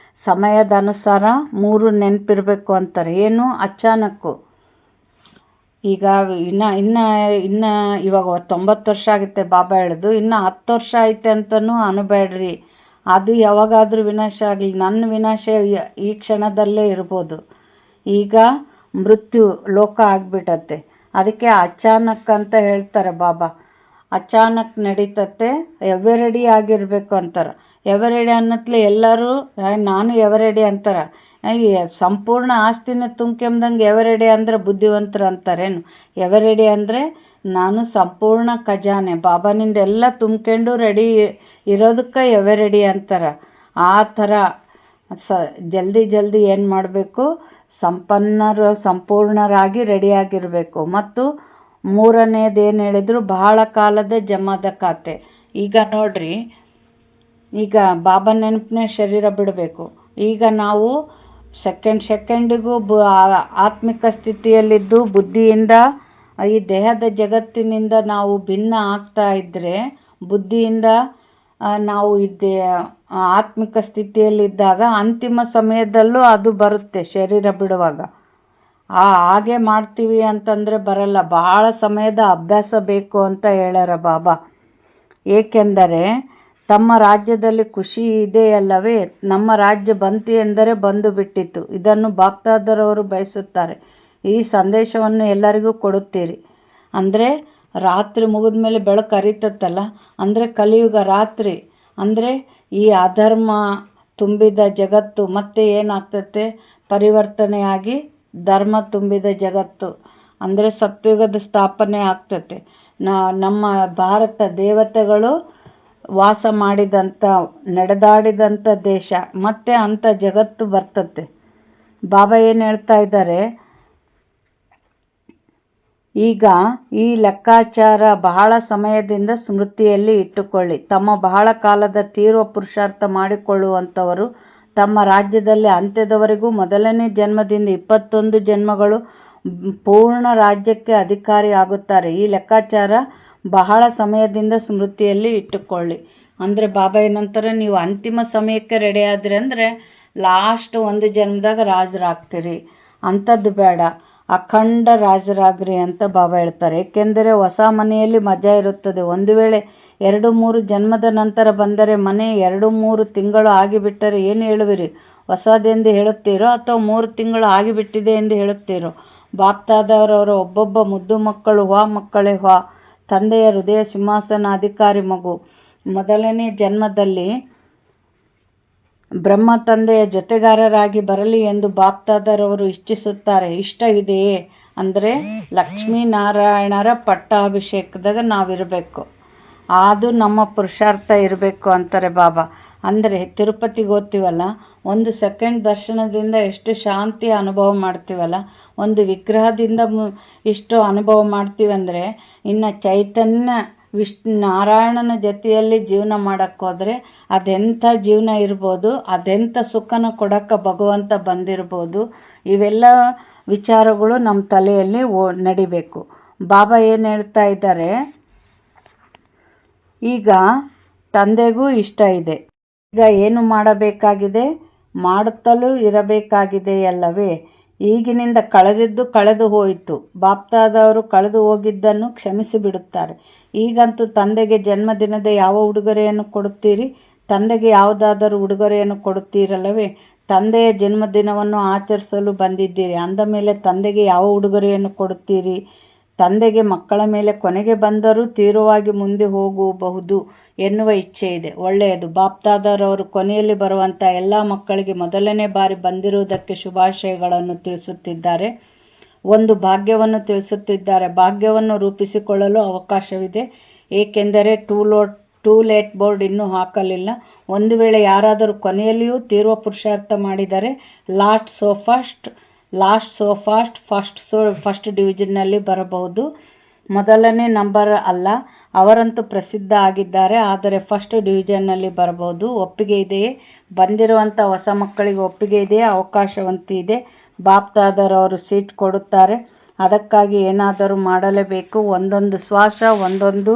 [SPEAKER 1] ಸಮಯದ ಅನುಸಾರ 3 ನೆನಪಿರಬೇಕು ಅಂತಾರೆ. ಏನು? ಅಚಾನಕ್ಕು. ಈಗ ಇನ್ನು ಇವಾಗ 90 ವರ್ಷ ಆಗುತ್ತೆ ಬಾಬಾ ಹೇಳಿದ್ದು. ಇನ್ನು 10 ವರ್ಷ ಐತೆ ಅಂತನೂ ಅನ್ಬೇಡ್ರಿ. ಅದು ಯಾವಾಗಾದರೂ ವಿನಾಶ ಆಗಲಿ, ನನ್ನ ವಿನಾಶ ಈ ಕ್ಷಣದಲ್ಲೇ ಇರ್ಬೋದು. ಈಗ ಮೃತ್ಯು ಲೋಕ ಆಗಿಬಿಟ್ಟತ್ತೆ. ಅದಕ್ಕೆ ಅಚಾನಕ್ ಅಂತ ಹೇಳ್ತಾರೆ ಬಾಬಾ. ಅಚಾನಕ್ ನಡೀತತೆ, ಎವರೆಡಿ ಆಗಿರಬೇಕು ಅಂತಾರೆ. ಎವರೆಡಿ ಅನ್ನತ್ಲೆ ಎಲ್ಲರೂ ನಾನು ಎವರೆಡಿ ಅಂತಾರೆ. ಸಂಪೂರ್ಣ ಆಸ್ತಿನ ತುಂಬ್ಕೊಂಬಂಗೆ ಎವರೆಡಿ ಅಂದರೆ ಬುದ್ಧಿವಂತರು ಅಂತಾರೇನು? ಎವರೆಡಿ ಅಂದರೆ ನಾನು ಸಂಪೂರ್ಣ ಖಜಾನೆ ಬಾಬಾನಿಂದ ಎಲ್ಲ ತುಂಬ್ಕೊಂಡು ರೆಡಿ ಇರೋದಕ್ಕೆ ಎವರೆಡಿ ಅಂತಾರೆ. ಆ ಥರ ಜಲ್ದಿ ಏನು ಮಾಡಬೇಕು? ಸಂಪೂರ್ಣರಾಗಿ ರೆಡಿಯಾಗಿರಬೇಕು. ಮತ್ತು ಮೂರನೇದು ಏನು ಹೇಳಿದ್ರು, ಬಹಳ ಕಾಲದ ಜಮಾದ ಖಾತೆ. ಈಗ ನೋಡ್ರಿ, ಈಗ ಬಾಬಾ ನೆನಪನೇ ಶರೀರ ಬಿಡಬೇಕು. ಈಗ ನಾವು ಸೆಕೆಂಡಿಗೂ ಆತ್ಮಿಕ ಸ್ಥಿತಿಯಲ್ಲಿದ್ದು ಬುದ್ಧಿಯಿಂದ ಈ ದೇಹದ ಜಗತ್ತಿನಿಂದ ನಾವು ಭಿನ್ನ ಆಗ್ತಾ ಇದ್ದರೆ, ಬುದ್ಧಿಯಿಂದ ನಾವು ಆತ್ಮಿಕ ಸ್ಥಿತಿಯಲ್ಲಿದ್ದಾಗ ಅಂತಿಮ ಸಮಯದಲ್ಲೂ ಅದು ಬರುತ್ತೆ ಶರೀರ ಬಿಡುವಾಗ. ಹಾಗೆ ಮಾಡ್ತೀವಿ ಅಂತಂದರೆ ಬರಲ್ಲ, ಬಹಳ ಸಮಯದ ಅಭ್ಯಾಸ ಬೇಕು ಅಂತ ಹೇಳ್ಯಾರ ಬಾಬಾ. ಏಕೆಂದರೆ ತಮ್ಮ ರಾಜ್ಯದಲ್ಲಿ ಖುಷಿ ಇದೆಯಲ್ಲವೇ, ನಮ್ಮ ರಾಜ್ಯ ಬಂತು ಎಂದರೆ ಬಂದು ಬಿಟ್ಟಿತು. ಇದನ್ನು ಬಾಪ್ದಾದರವರು ಬಯಸುತ್ತಾರೆ. ಈ ಸಂದೇಶವನ್ನು ಎಲ್ಲರಿಗೂ ಕೊಡುತ್ತೀರಿ. ಅಂದರೆ ರಾತ್ರಿ ಮುಗಿದ ಮೇಲೆ ಬೆಳಕು ಹರಿತತ್ತಲ್ಲ, ಅಂದರೆ ಕಲಿಯುಗ ರಾತ್ರಿ, ಅಂದರೆ ಈ ಅಧರ್ಮ ತುಂಬಿದ ಜಗತ್ತು ಮತ್ತೆ ಏನಾಗ್ತತೆ, ಪರಿವರ್ತನೆಯಾಗಿ ಧರ್ಮ ತುಂಬಿದ ಜಗತ್ತು, ಅಂದರೆ ಸತ್ಯುಗದ ಸ್ಥಾಪನೆ ಆಗ್ತತೆ. ನಮ್ಮ ಭಾರತ ದೇವತೆಗಳು ವಾಸ ಮಾಡಿದಂಥ ನಡೆದಾಡಿದಂಥ ದೇಶ, ಮತ್ತೆ ಅಂಥ ಜಗತ್ತು ಬರ್ತತೆ. ಬಾಬಾ ಏನು ಹೇಳ್ತಾ ಇದ್ದಾರೆ, ಈಗ ಈ ಲೆಕ್ಕಾಚಾರ ಬಹಳ ಸಮಯದಿಂದ ಸ್ಮೃತಿಯಲ್ಲಿ ಇಟ್ಟುಕೊಳ್ಳಿ. ತಮ್ಮ ಬಹಳ ಕಾಲದ ತೀವ್ರ ಪುರುಷಾರ್ಥ ಮಾಡಿಕೊಳ್ಳುವಂಥವರು ತಮ್ಮ ರಾಜ್ಯದಲ್ಲಿ ಅಂತ್ಯದವರೆಗೂ ಮೊದಲನೇ ಜನ್ಮದಿಂದ 21 ಜನ್ಮಗಳು ಪೂರ್ಣ ರಾಜ್ಯಕ್ಕೆ ಅಧಿಕಾರಿ ಆಗುತ್ತಾರೆ. ಈ ಲೆಕ್ಕಾಚಾರ ಬಹಳ ಸಮಯದಿಂದ ಸ್ಮೃತಿಯಲ್ಲಿ ಇಟ್ಟುಕೊಳ್ಳಿ. ಅಂದರೆ ಬಾಬಾ ಏನಂತಾರೆ, ನೀವು ಅಂತಿಮ ಸಮಯಕ್ಕೆ ರೆಡಿ ಆದ್ರಿ ಅಂದರೆ ಲಾಸ್ಟ್ ಒಂದು ಜನ್ಮದಾಗ ರಾಜರಾಗ್ತೀರಿ. ಅಂಥದ್ದು ಬೇಡ, ಅಖಂಡ ರಾಜರಾಗ್ರಿ ಅಂತ ಬಾಬಾ ಹೇಳ್ತಾರೆ. ಏಕೆಂದರೆ ಹೊಸ ಮನೆಯಲ್ಲಿ ಮಜಾ ಇರುತ್ತದೆ. ಒಂದು ವೇಳೆ 2-3 ಜನ್ಮದ ನಂತರ ಬಂದರೆ, ಮನೆ 2-3 ತಿಂಗಳು ಆಗಿಬಿಟ್ಟರೆ ಏನು ಹೇಳುವಿರಿ? ಹೊಸದೆಂದು ಹೇಳುತ್ತೀರೋ ಅಥವಾ 3 ತಿಂಗಳು ಆಗಿಬಿಟ್ಟಿದೆ ಎಂದು ಹೇಳುತ್ತೀರೋ? ಬಾಪ್ತಾದವರವರ ಒಬ್ಬೊಬ್ಬ ಮುದ್ದು ಮಕ್ಕಳು ಮಕ್ಕಳೇ ತಂದೆಯ ಹೃದಯ ಸಿಂಹಾಸನಾಧಿಕಾರಿ ಮಗು. ಮೊದಲನೇ ಜನ್ಮದಲ್ಲಿ ಬ್ರಹ್ಮ ತಂದೆಯ ಜೊತೆಗಾರರಾಗಿ ಬರಲಿ ಎಂದು ಬಾಪ್ತಾದರವರು ಇಚ್ಛಿಸುತ್ತಾರೆ. ಇಷ್ಟವಿದೆಯೇ ಅಂದರೆ ಲಕ್ಷ್ಮೀನಾರಾಯಣರ ಪಟ್ಟಾಭಿಷೇಕದಾಗ ನಾವಿರಬೇಕು, ಅದು ನಮ್ಮ ಪುರುಷಾರ್ಥ ಇರಬೇಕು ಅಂತಾರೆ ಬಾಬಾ. ಅಂದರೆ ತಿರುಪತಿಗೆ ಹೋಗ್ತೀವಲ್ಲ, 1 ಸೆಕೆಂಡ್ ದರ್ಶನದಿಂದ ಎಷ್ಟು ಶಾಂತಿ ಅನುಭವ ಮಾಡ್ತೀವಲ್ಲ, ಒಂದು ವಿಗ್ರಹದಿಂದ ಇಷ್ಟು ಅನುಭವ ಮಾಡ್ತೀವಂದರೆ ಇನ್ನು ಚೈತನ್ಯ ನಾರಾಯಣನ ಜೊತೆಯಲ್ಲಿ ಜೀವನ ಮಾಡಕ್ಕೆ ಹೋದರೆ ಅದೆಂಥ ಜೀವನ ಇರ್ಬೋದು, ಅದೆಂಥ ಸುಖನ ಕೊಡಕ್ಕೆ ಭಗವಂತ ಬಂದಿರ್ಬೋದು. ಇವೆಲ್ಲ ವಿಚಾರಗಳು ನಮ್ಮ ತಲೆಯಲ್ಲಿ ನಡಿಬೇಕು. ಬಾಬಾ ಏನು ಹೇಳ್ತಾ ಇದ್ದಾರೆ, ಈಗ ತಂದೆಗೂ ಇಷ್ಟ ಇದೆ. ಈಗ ಏನು ಮಾಡಬೇಕಾಗಿದೆ, ಮಾಡುತ್ತಲೂ ಇರಬೇಕಾಗಿದೆಯಲ್ಲವೇ? ಈಗಿನಿಂದ ಕಳೆದಿದ್ದು ಕಳೆದು ಹೋಯಿತು. ಬಾಪ್ತಾದವರು ಕಳೆದು ಹೋಗಿದ್ದನ್ನು ಕ್ಷಮಿಸಿ ಬಿಡುತ್ತಾರೆ. ಈಗಂತೂ ತಂದೆಗೆ ಜನ್ಮದಿನದ ಯಾವ ಉಡುಗೊರೆಯನ್ನು ಕೊಡುತ್ತೀರಿ? ತಂದೆಗೆ ಯಾವುದಾದರೂ ಉಡುಗೊರೆಯನ್ನು ಕೊಡುತ್ತೀರಲ್ಲವೇ? ತಂದೆಯ ಜನ್ಮದಿನವನ್ನು ಆಚರಿಸಲು ಬಂದಿದ್ದೀರಿ ಅಂದ ಮೇಲೆ ತಂದೆಗೆ ಯಾವ ಉಡುಗೊರೆಯನ್ನು ಕೊಡುತ್ತೀರಿ? ತಂದೆಗೆ ಮಕ್ಕಳ ಮೇಲೆ ಕೊನೆಗೆ ಬಂದರೂ ತೀವ್ರವಾಗಿ ಮುಂದೆ ಹೋಗಬಹುದು ಎನ್ನುವ ಇಚ್ಛೆ ಇದೆ. ಒಳ್ಳೆಯದು. ಬಾಪ್ತಾದರವರು ಕೊನೆಯಲ್ಲಿ ಬರುವಂಥ ಎಲ್ಲ ಮಕ್ಕಳಿಗೆ ಮೊದಲನೇ ಬಾರಿ ಬಂದಿರುವುದಕ್ಕೆ ಶುಭಾಶಯಗಳನ್ನು ತಿಳಿಸುತ್ತಿದ್ದಾರೆ. ಒಂದು ಭಾಗ್ಯವನ್ನು ತಿಳಿಸುತ್ತಿದ್ದಾರೆ. ಭಾಗ್ಯವನ್ನು ರೂಪಿಸಿಕೊಳ್ಳಲು ಅವಕಾಶವಿದೆ, ಏಕೆಂದರೆ ಟೂ ಲೇಟ್ ಬೋರ್ಡ್ ಇನ್ನೂ ಹಾಕಲಿಲ್ಲ. ಒಂದು ವೇಳೆ ಯಾರಾದರೂ ಕೊನೆಯಲ್ಲಿಯೂ ತೀವ್ರ ಪುರುಷಾರ್ಥ ಮಾಡಿದರೆ ಲಾಸ್ಟ್ ಸೋ ಫಸ್ಟ್ ಡಿವಿಷನ್ನಲ್ಲಿ ಬರಬಹುದು. ಮೊದಲನೇ ನಂಬರ್ ಅಲ್ಲ, ಅವರಂತೂ ಪ್ರಸಿದ್ಧ ಆಗಿದ್ದಾರೆ, ಆದರೆ ಫಸ್ಟ್ ಡಿವಿಷನ್ನಲ್ಲಿ ಬರಬಹುದು. ಒಪ್ಪಿಗೆ ಇದೆಯೇ? ಬಂದಿರುವಂಥ ಹೊಸ ಮಕ್ಕಳಿಗೆ ಒಪ್ಪಿಗೆ ಇದೆಯೇ? ಅವಕಾಶವಂತೂ ಇದೆ. ಬಾಪ್ತಾದರವರು ಸೀಟ್ ಕೊಡುತ್ತಾರೆ. ಅದಕ್ಕಾಗಿ ಏನಾದರೂ ಮಾಡಲೇಬೇಕು. ಒಂದೊಂದು ಶ್ವಾಸ, ಒಂದೊಂದು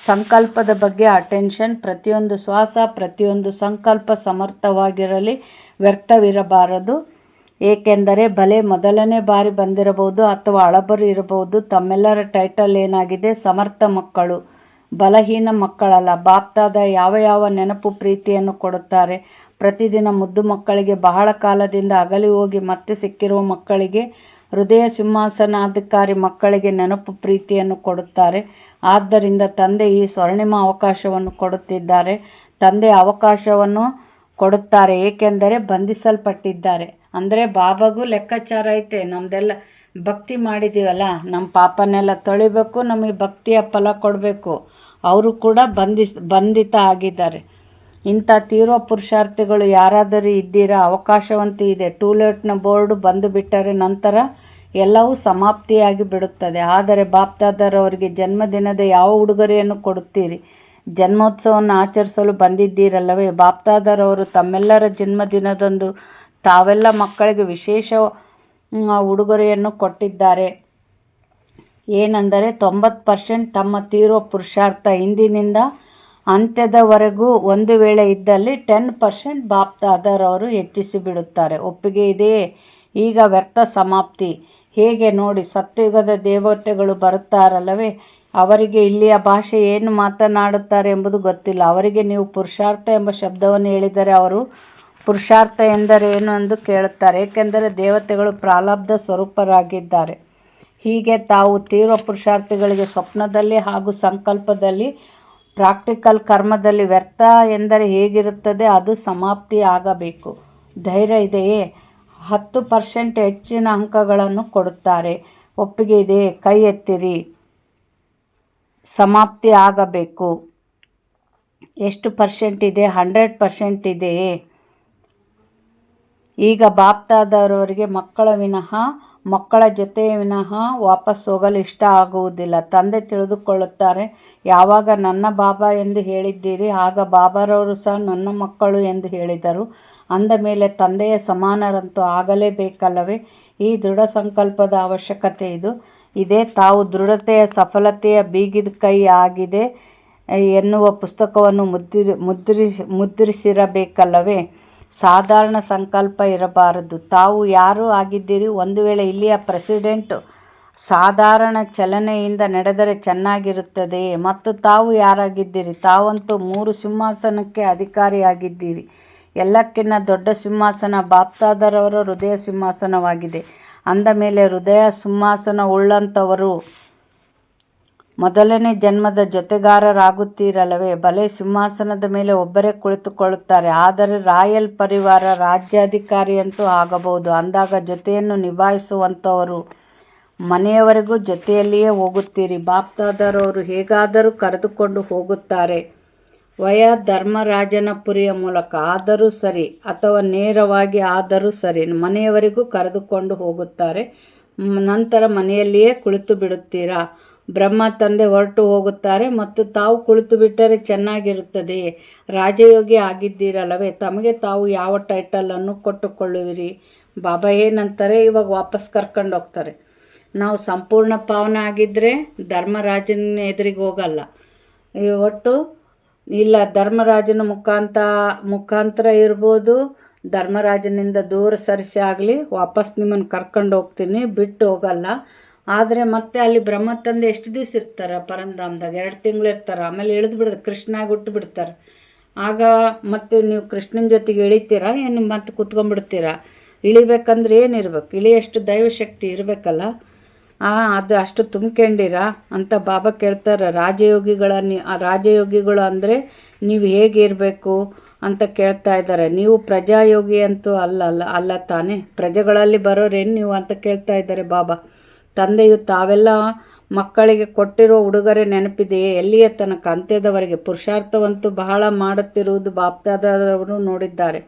[SPEAKER 1] ಸಂಕಲ್ಪದ ಬಗ್ಗೆ ಅಟೆನ್ಷನ್. ಪ್ರತಿಯೊಂದು ಶ್ವಾಸ, ಪ್ರತಿಯೊಂದು ಸಂಕಲ್ಪ ಸಮರ್ಥವಾಗಿರಲಿ, ವ್ಯರ್ಥವಿರಬಾರದು. ಏಕೆಂದರೆ ಭಲೆ ಮೊದಲನೇ ಬಾರಿ ಬಂದಿರಬಹುದು ಅಥವಾ ಹಳಬರು ಇರಬಹುದು. ತಮ್ಮೆಲ್ಲರ ಟೈಟಲ್ ಏನಾಗಿದೆ? ಸಮರ್ಥ ಮಕ್ಕಳು, ಬಲಹೀನ ಮಕ್ಕಳಲ್ಲ. ಬಾಪ್ತಾದ ಯಾವ ನೆನಪು ಪ್ರೀತಿಯನ್ನು ಕೊಡುತ್ತಾರೆ? ಪ್ರತಿದಿನ ಮುದ್ದು ಮಕ್ಕಳಿಗೆ, ಬಹಳ ಕಾಲದಿಂದ ಅಗಲಿ ಹೋಗಿ ಮತ್ತೆ ಸಿಕ್ಕಿರುವ ಮಕ್ಕಳಿಗೆ, ಹೃದಯ ಸಿಂಹಾಸನಾಧಿಕಾರಿ ಮಕ್ಕಳಿಗೆ ನೆನಪು ಪ್ರೀತಿಯನ್ನು ಕೊಡುತ್ತಾರೆ. ಆದ್ದರಿಂದ ತಂದೆ ಈ ಸ್ವರ್ಣಿಮ ಅವಕಾಶವನ್ನು ಕೊಡುತ್ತಿದ್ದಾರೆ. ತಂದೆ ಅವಕಾಶವನ್ನು ಕೊಡುತ್ತಾರೆ ಏಕೆಂದರೆ ಬಂಧಿಸಲ್ಪಟ್ಟಿದ್ದಾರೆ. ಅಂದರೆ ಬಾಬಾಗೂ ಲೆಕ್ಕಾಚಾರ ಐತೆ. ನಮ್ದೆಲ್ಲ ಭಕ್ತಿ ಮಾಡಿದ್ದೀವಲ್ಲ, ನಮ್ಮ ಪಾಪನೆಲ್ಲ ತೊಳಿಬೇಕು, ನಮಗೆ ಭಕ್ತಿಯ ಫಲ ಕೊಡಬೇಕು. ಅವರು ಕೂಡ ಬಂಧಿತ ಆಗಿದ್ದಾರೆ. ಇಂಥ ತೀವ್ರ ಪುರುಷಾರ್ಥಿಗಳು ಯಾರಾದರೂ ಇದ್ದೀರಾ? ಅವಕಾಶವಂತೂ ಇದೆ. ಟೂಲೆಟ್ನ ಬೋರ್ಡ್ ಬಂದು ಬಿಟ್ಟರೆ ನಂತರ ಎಲ್ಲವೂ ಸಮಾಪ್ತಿಯಾಗಿ ಬಿಡುತ್ತದೆ. ಆದರೆ ಬಾಪ್ದಾದರವರಿಗೆ ಜನ್ಮದಿನದ ಯಾವ ಉಡುಗೊರೆಯನ್ನು ಕೊಡುತ್ತೀರಿ? ಜನ್ಮೋತ್ಸವವನ್ನು ಆಚರಿಸಲು ಬಂದಿದ್ದೀರಲ್ಲವೇ? ಬಾಪ್ದಾದರವರು ತಮ್ಮೆಲ್ಲರ ಜನ್ಮದಿನದಂದು ತಾವೆಲ್ಲ ಮಕ್ಕಳಿಗೆ ವಿಶೇಷ ಉಡುಗೊರೆಯನ್ನು ಕೊಟ್ಟಿದ್ದಾರೆ. ಏನೆಂದರೆ 90% ತಮ್ಮ ತೀವ್ರ ಪುರುಷಾರ್ಥ ಇಂದಿನಿಂದ ಅಂತ್ಯದವರೆಗೂ ಒಂದು ವೇಳೆ ಇದ್ದಲ್ಲಿ 10% ಬಾಪ್ದಾದರವರು ಹೆಚ್ಚಿಸಿ ಬಿಡುತ್ತಾರೆ. ಒಪ್ಪಿಗೆ ಇದೆಯೇ? ಈಗ ವ್ಯರ್ಥ ಸಮಾಪ್ತಿ ಹೇಗೆ ನೋಡಿ. ಸತ್ಯಯುಗದ ದೇವತೆಗಳು ಬರುತ್ತಾರಲ್ಲವೇ? ಅವರಿಗೆ ಇಲ್ಲಿಯ ಭಾಷೆ ಏನು ಮಾತನಾಡುತ್ತಾರೆ ಎಂಬುದು ಗೊತ್ತಿಲ್ಲ. ಅವರಿಗೆ ನೀವು ಪುರುಷಾರ್ಥ ಎಂಬ ಶಬ್ದವನ್ನು ಹೇಳಿದರೆ ಅವರು ಪುರುಷಾರ್ಥ ಎಂದರೆ ಏನು ಎಂದು ಕೇಳುತ್ತಾರೆ. ಏಕೆಂದರೆ ದೇವತೆಗಳು ಪ್ರಾರಬ್ಧ ಸ್ವರೂಪರಾಗಿದ್ದಾರೆ. ಹೀಗೆ ತಾವು ತೀವ್ರ ಪುರುಷಾರ್ಥಿಗಳಿಗೆ ಸ್ವಪ್ನದಲ್ಲಿ ಹಾಗೂ ಸಂಕಲ್ಪದಲ್ಲಿ ಪ್ರಾಕ್ಟಿಕಲ್ ಕರ್ಮದಲ್ಲಿ ವ್ಯರ್ಥ ಎಂದರೆ ಹೇಗಿರುತ್ತದೆ ಅದು ಸಮಾಪ್ತಿ ಆಗಬೇಕು. ಧೈರ್ಯ ಇದೆಯೇ? 10% ಹೆಚ್ಚಿನ ಅಂಕಗಳನ್ನು ಕೊಡುತ್ತಾರೆ. ಒಪ್ಪಿಗೆ ಇದೆಯೇ? ಕೈ ಎತ್ತಿರಿ. ಸಮಾಪ್ತಿ ಆಗಬೇಕು. ಎಷ್ಟು % ಇದೆ? 100% ಇದೆಯೇ? ಈಗ ಬಾಪ್ದಾದರವರಿಗೆ ಮಕ್ಕಳ ಜೊತೆ ವಿನಃ ವಾಪಸ್ ಹೋಗಲು ಇಷ್ಟ ಆಗುವುದಿಲ್ಲ. ತಂದೆ ತಿಳಿದುಕೊಳ್ಳುತ್ತಾರೆ. ಯಾವಾಗ ನನ್ನ ಬಾಬಾ ಎಂದು ಹೇಳಿದ್ದೀರಿ ಆಗ ಬಾಬಾರವರು ಸಹ ನನ್ನ ಮಕ್ಕಳು ಎಂದು ಹೇಳಿದರು. ಅಂದ ಮೇಲೆ ತಂದೆಯ ಸಮಾನರಂತೂ ಆಗಲೇಬೇಕಲ್ಲವೇ? ಈ ದೃಢ ಸಂಕಲ್ಪದ ಅವಶ್ಯಕತೆ ಇದೇ ತಾವು ದೃಢತೆಯ ಸಫಲತೆಯ ಬೀಗಿದ ಕೈ ಆಗಿದೆ ಎನ್ನುವ ಪುಸ್ತಕವನ್ನು ಮುದ್ರಿಸಿರಬೇಕಲ್ಲವೇ? ಸಾಧಾರಣ ಸಂಕಲ್ಪ ಇರಬಾರದು. ತಾವು ಯಾರು ಆಗಿದ್ದೀರಿ? ಒಂದು ವೇಳೆ ಇಲ್ಲಿಯ ಪ್ರೆಸಿಡೆಂಟ್ ಸಾಧಾರಣ ಚಲನೆಯಿಂದ ನಡೆದರೆ ಚೆನ್ನಾಗಿರುತ್ತದೆಯೇ? ಮತ್ತು ತಾವು ಯಾರಾಗಿದ್ದೀರಿ? ತಾವಂತೂ 3 ಸಿಂಹಾಸನಕ್ಕೆ ಅಧಿಕಾರಿಯಾಗಿದ್ದೀರಿ. ಎಲ್ಲಕ್ಕಿಂತ ದೊಡ್ಡ ಸಿಂಹಾಸನ ಬಾಪ್ದಾದರವರ ಹೃದಯ ಸಿಂಹಾಸನವಾಗಿದೆ. ಅಂದ ಮೇಲೆ ಹೃದಯ ಸಿಂಹಾಸನ ಉಳ್ಳಂಥವರು ಮೊದಲನೇ ಜನ್ಮದ ಜೊತೆಗಾರರಾಗುತ್ತೀರಲ್ಲವೇ? ಭಲೆ ಸಿಂಹಾಸನದ ಮೇಲೆ ಒಬ್ಬರೇ ಕುಳಿತುಕೊಳ್ಳುತ್ತಾರೆ. ಆದರೆ ರಾಯಲ್ ಪರಿವಾರ ರಾಜ್ಯಾಧಿಕಾರಿಯಂತೂ ಆಗಬಹುದು. ಅಂದಾಗ ಜೊತೆಯನ್ನು ನಿಭಾಯಿಸುವಂಥವರು ಮನೆಯವರೆಗೂ ಜೊತೆಯಲ್ಲಿಯೇ ಹೋಗುತ್ತೀರಿ. ಬಾಪ್ದಾದರವರು ಹೇಗಾದರೂ ಕರೆದುಕೊಂಡು ಹೋಗುತ್ತಾರೆ. ವಯ ಧರ್ಮರಾಜನಪುರಿಯ ಮೂಲಕ ಆದರೂ ಸರಿ ಅಥವಾ ನೇರವಾಗಿ ಆದರೂ ಸರಿ ಮನೆಯವರೆಗೂ ಕರೆದುಕೊಂಡು ಹೋಗುತ್ತಾರೆ. ನಂತರ ಮನೆಯಲ್ಲಿಯೇ ಕುಳಿತು ಬಿಡುತ್ತೀರಾ? ಬ್ರಹ್ಮ ತಂದೆ ಹೊರಟು ಹೋಗುತ್ತಾರೆ ಮತ್ತು ತಾವು ಕುಳಿತು ಬಿಟ್ಟರೆ ಚೆನ್ನಾಗಿರುತ್ತದೆಯೇ? ರಾಜಯೋಗಿ ಆಗಿದ್ದೀರಲ್ಲವೇ? ತಮಗೆ ತಾವು ಯಾವ ಟೈಟಲನ್ನು ಕೊಟ್ಟುಕೊಳ್ಳುವಿರಿ? ಬಾಬಾ ಏನಂತಾರೆ? ಇವಾಗ ವಾಪಸ್ ಕರ್ಕೊಂಡು ಹೋಗ್ತಾರೆ. ನಾವು ಸಂಪೂರ್ಣ ಪಾವನ ಆಗಿದ್ದರೆ ಧರ್ಮರಾಜನ ಎದುರಿಗೆ ಹೋಗಲ್ಲ. ಒಟ್ಟು ಇಲ್ಲ, ಧರ್ಮರಾಜನ ಮುಖಾಂತರ ಇರ್ಬೋದು, ಧರ್ಮರಾಜನಿಂದ ದೂರ ಸರಿಸಿ ಆಗಲಿ ವಾಪಸ್ ನಿಮ್ಮನ್ನು ಕರ್ಕೊಂಡು ಹೋಗ್ತೀನಿ, ಬಿಟ್ಟು ಹೋಗಲ್ಲ. ಆದರೆ ಮತ್ತೆ ಅಲ್ಲಿ ಬ್ರಹ್ಮ ತಂದೆ ಎಷ್ಟು ದಿವಸ ಇರ್ತಾರೆ? ಪರಂಧಾಮದಾಗ 2 ತಿಂಗಳು ಇರ್ತಾರೆ. ಆಮೇಲೆ ಇಳಿದು ಬಿಡ್ತಾರೆ, ಕೃಷ್ಣಾಗಿ ಹುಟ್ಟು ಬಿಡ್ತಾರೆ. ಆಗ ಮತ್ತೆ ನೀವು ಕೃಷ್ಣನ ಜೊತೆಗೆ ಇಳಿತೀರಾ ಏನು ಮತ್ತೆ ಕುತ್ಕೊಂಡ್ಬಿಡ್ತೀರಾ? ಇಳಿಬೇಕಂದ್ರೆ ಏನಿರ್ಬೇಕು? ಇಳಿಯಷ್ಟು ದೈವಶಕ್ತಿ ಇರಬೇಕಲ್ಲ. ಅದು ಅಷ್ಟು ತುಂಬ್ಕೊಂಡಿರಾ ಅಂತ ಬಾಬಾ ಕೇಳ್ತಾರೆ. ರಾಜಯೋಗಿಗಳು ಅಂದರೆ ನೀವು ಹೇಗೆ ಇರಬೇಕು ಅಂತ ಕೇಳ್ತಾ ಇದ್ದಾರೆ. ನೀವು ಪ್ರಜಾಯೋಗಿ ಅಂತೂ ಅಲ್ಲ ತಾನೇ? ಪ್ರಜೆಗಳಲ್ಲಿ ಬರೋರೇನು ನೀವು ಅಂತ ಕೇಳ್ತಾ ಇದ್ದಾರೆ ಬಾಬಾ. ತಂದೆಯು ತಾವೆಲ್ಲ ಮಕ್ಕಳಿಗೆ ಕೊಟ್ಟಿರೋ ಉಡುಗೊರೆ ನೆನಪಿದೆಯೇ? ಎಲ್ಲಿಯ ತನಕ? ಅಂತ್ಯದವರೆಗೆ. ಪುರುಷಾರ್ಥವಂತೂ ಬಹಳ ಮಾಡುತ್ತಿರುವುದು ಬಾಪ್ದಾದರವರು ನೋಡಿದ್ದಾರೆ.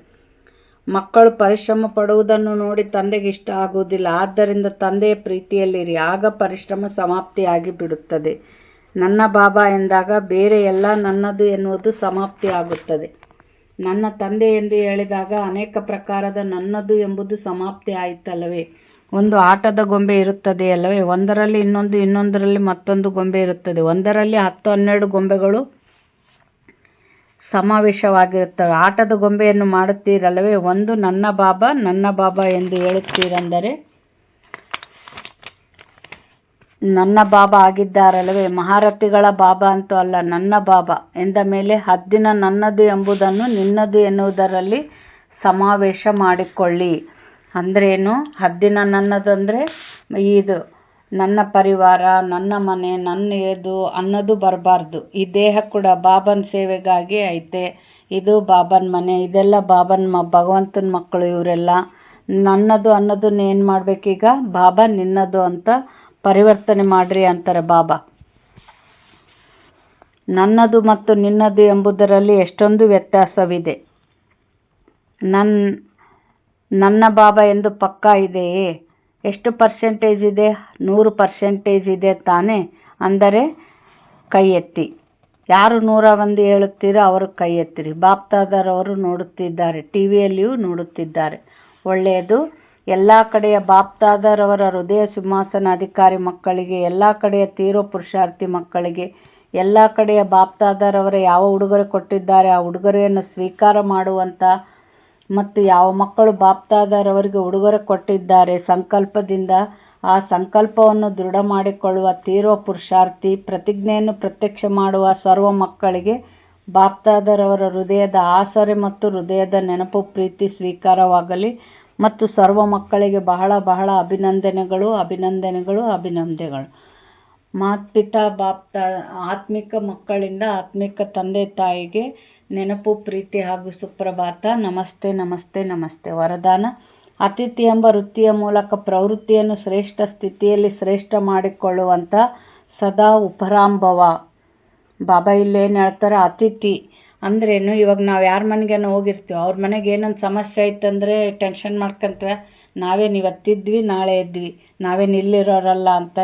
[SPEAKER 1] ಮಕ್ಕಳು ಪರಿಶ್ರಮ ಪಡುವುದನ್ನು ನೋಡಿ ತಂದೆಗೆ ಇಷ್ಟ ಆಗುವುದಿಲ್ಲ. ಆದ್ದರಿಂದ ತಂದೆಯ ಪ್ರೀತಿಯಲ್ಲಿರಿ, ಆಗ ಪರಿಶ್ರಮ ಸಮಾಪ್ತಿಯಾಗಿ ಬಿಡುತ್ತದೆ. ನನ್ನ ಬಾಬಾ ಎಂದಾಗ ಬೇರೆ ಎಲ್ಲ ನನ್ನದು ಎನ್ನುವುದು ಸಮಾಪ್ತಿ ಆಗುತ್ತದೆ. ನನ್ನ ತಂದೆ ಎಂದು ಹೇಳಿದಾಗ ಅನೇಕ ಪ್ರಕಾರದ ನನ್ನದು ಎಂಬುದು ಸಮಾಪ್ತಿ ಆಯಿತಲ್ಲವೇ? ಒಂದು ಆಟದ ಗೊಂಬೆ ಇರುತ್ತದೆಯಲ್ಲವೇ? ಒಂದರಲ್ಲಿ ಇನ್ನೊಂದರಲ್ಲಿ ಮತ್ತೊಂದು ಗೊಂಬೆ ಇರುತ್ತದೆ. ಒಂದರಲ್ಲಿ 10-12 ಗೊಂಬೆಗಳು ಸಮಾವೇಶವಾಗಿರುತ್ತವೆ. ಆಟದ ಗೊಂಬೆಯನ್ನು ಮಾಡುತ್ತೀರಲ್ಲವೇ? ಒಂದು ನನ್ನ ಬಾಬಾ ಎಂದು ಹೇಳುತ್ತೀರೆಂದರೆ ನನ್ನ ಬಾಬಾ ಆಗಿದ್ದಾರಲ್ಲವೇ? ಮಹಾರಥಿಗಳ ಬಾಬಾ ಅಂತೂ ಅಲ್ಲ, ನನ್ನ ಬಾಬಾ ಎಂದ ಮೇಲೆ ಹದ್ದಿನ ನನ್ನದು ಎಂಬುದನ್ನು ನಿನ್ನದು ಎನ್ನುವುದರಲ್ಲಿ ಸಮಾವೇಶ ಮಾಡಿಕೊಳ್ಳಿ. ಅಂದ್ರೇನು? ಹದ್ದಿನ ನನ್ನದು ಅಂದರೆ ಇದು ನನ್ನ ಪರಿವಾರ, ನನ್ನ ಮನೆ, ನನ್ನದು ಅನ್ನೋದು ಬರಬಾರ್ದು. ಈ ದೇಹ ಕೂಡ ಬಾಬನ ಸೇವೆಗಾಗಿ ಐತೆ. ಇದು ಬಾಬನ ಮನೆ, ಇದೆಲ್ಲ ಭಗವಂತನ ಮಕ್ಕಳು. ಇವರೆಲ್ಲ ನನ್ನದು ಅನ್ನೋದನ್ನ ಏನು ಮಾಡಬೇಕೀಗ? ಬಾಬಾ ನಿನ್ನದು ಅಂತ ಪರಿವರ್ತನೆ ಮಾಡ್ರಿ ಅಂತಾರೆ ಬಾಬಾ. ನನ್ನದು ಮತ್ತು ನಿನ್ನದು ಎಂಬುದರಲ್ಲಿ ಎಷ್ಟೊಂದು ವ್ಯತ್ಯಾಸವಿದೆ. ನನ್ನ ಬಾಬಾ ಎಂದು ಪಕ್ಕಾ ಇದೆಯೇ? ಎಷ್ಟು ಪರ್ಸೆಂಟೇಜ್ ಇದೆ? 100% ಇದೆ ತಾನೇ? ಅಂದರೆ ಕೈ ಎತ್ತಿ. ಯಾರು 101 ಹೇಳುತ್ತೀರೋ ಅವರು ಕೈ ಎತ್ತಿರಿ. ಬಾಪ್ತಾದರವರು ನೋಡುತ್ತಿದ್ದಾರೆ, ಟಿವಿಯಲ್ಲಿಯೂ ನೋಡುತ್ತಿದ್ದಾರೆ. ಒಳ್ಳೆಯದು. ಎಲ್ಲ ಕಡೆಯ ಬಾಪ್ತಾದರವರ ಹೃದಯ ಸಿಂಹಾಸನ ಅಧಿಕಾರಿ ಮಕ್ಕಳಿಗೆ, ಎಲ್ಲ ಕಡೆಯ ತೀರೋ ಪುರುಷಾರ್ಥಿ ಮಕ್ಕಳಿಗೆ, ಎಲ್ಲ ಕಡೆಯ ಬಾಪ್ತಾದರವರ ಯಾವ ಉಡುಗೊರೆ ಕೊಟ್ಟಿದ್ದಾರೆ ಆ ಉಡುಗೊರೆಯನ್ನು ಸ್ವೀಕಾರ ಮಾಡುವಂಥ ಮತ್ತು ಯಾವ ಮಕ್ಕಳು ಬಾಪ್ತಾದರವರಿಗೆ ಉಡುಗೊರೆ ಕೊಟ್ಟಿದ್ದಾರೆ ಸಂಕಲ್ಪದಿಂದ ಆ ಸಂಕಲ್ಪವನ್ನು ದೃಢ ಮಾಡಿಕೊಳ್ಳುವ ತೀರೋ ಪುರುಷಾರ್ಥಿ ಪ್ರತಿಜ್ಞೆಯನ್ನು ಪ್ರತ್ಯಕ್ಷ ಮಾಡುವ ಸರ್ವ ಮಕ್ಕಳಿಗೆ ಬಾಪ್ತಾದರವರ ಹೃದಯದ ಆಸರೆ ಮತ್ತು ಹೃದಯದ ನೆನಪು ಪ್ರೀತಿ ಸ್ವೀಕಾರವಾಗಲಿ. ಮತ್ತು ಸರ್ವ ಮಕ್ಕಳಿಗೆ ಬಹಳ ಬಹಳ ಅಭಿನಂದನೆಗಳು ಅಭಿನಂದನೆಗಳು ಅಭಿನಂದನೆಗಳು. ಮಾತ್ಪಿತಾ ಆತ್ಮಿಕ ಮಕ್ಕಳಿಂದ ಆತ್ಮಿಕ ತಂದೆ ತಾಯಿಗೆ ನೆನಪು ಪ್ರೀತಿ ಹಾಗೂ ಸುಪ್ರಭಾತ. ನಮಸ್ತೆ ನಮಸ್ತೆ ನಮಸ್ತೆ. ವರದಾನ: ಅತಿಥಿ ಎಂಬ ವೃತ್ತಿಯ ಮೂಲಕ ಪ್ರವೃತ್ತಿಯನ್ನು ಶ್ರೇಷ್ಠ ಸ್ಥಿತಿಯಲ್ಲಿ ಶ್ರೇಷ್ಠ ಮಾಡಿಕೊಳ್ಳುವಂಥ ಸದಾ ಉಪರಾಂಭವ. ಬಾಬಾ ಇಲ್ಲೇನು ಹೇಳ್ತಾರೆ? ಅತಿಥಿ ಅಂದ್ರೇನು? ಇವಾಗ ನಾವು ಯಾರ ಮನೆಗೇನೋ ಹೋಗಿರ್ತೀವಿ, ಅವ್ರ ಮನೆಗೆ ಏನೊಂದು ಸಮಸ್ಯೆ ಆಯ್ತಂದರೆ ಟೆನ್ಷನ್ ಮಾಡ್ಕೊಂತೀವಿ. ನಾವೇನು ಇವತ್ತಿದ್ವಿ ನಾಳೆ ಇದ್ವಿ, ನಾವೇನು ಇಲ್ಲಿರೋರಲ್ಲ ಅಂತ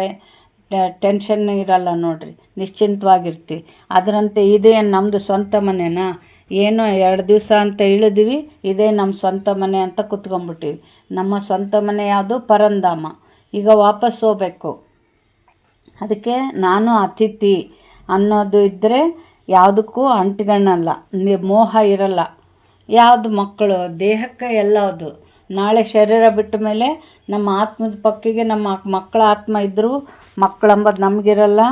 [SPEAKER 1] ಟೆನ್ಷನ್ ಇರಲ್ಲ ನೋಡ್ರಿ, ನಿಶ್ಚಿಂತವಾಗಿರ್ತೀವಿ. ಅದರಂತೆ ಇದೇನು ನಮ್ಮದು ಸ್ವಂತ ಮನೆನಾ? ಏನೋ 2 ದಿವಸ ಅಂತ ಇಳಿದ್ವಿ, ಇದೇ ನಮ್ಮ ಸ್ವಂತ ಮನೆ ಅಂತ ಕುತ್ಕೊಂಡ್ಬಿಟ್ಟಿವಿ. ನಮ್ಮ ಸ್ವಂತ ಮನೆ ಯಾವುದು? ಪರಂಧಾಮ. ಈಗ ವಾಪಸ್ ಹೋಗ್ಬೇಕು. ಅದಕ್ಕೆ ನಾನು ಅತಿಥಿ ಅನ್ನೋದು ಇದ್ದರೆ ಯಾವುದಕ್ಕೂ ಅಂಟ್ಕೊಳ್ಳಲ್ಲ, ಮೋಹ ಇರಲ್ಲ. ಯಾವುದು? ಮಕ್ಕಳು, ದೇಹಕ್ಕೆ ಎಲ್ಲವುದು. ನಾಳೆ ಶರೀರ ಬಿಟ್ಟ ಮೇಲೆ ನಮ್ಮ ಆತ್ಮದ ಪಕ್ಕಿಗೆ ನಮ್ಮ ಮಕ್ಕಳ ಆತ್ಮ ಇದ್ದರೂ ಮಕ್ಕಳೆಂಬುದು ನಮಗಿರಲ್ಲ,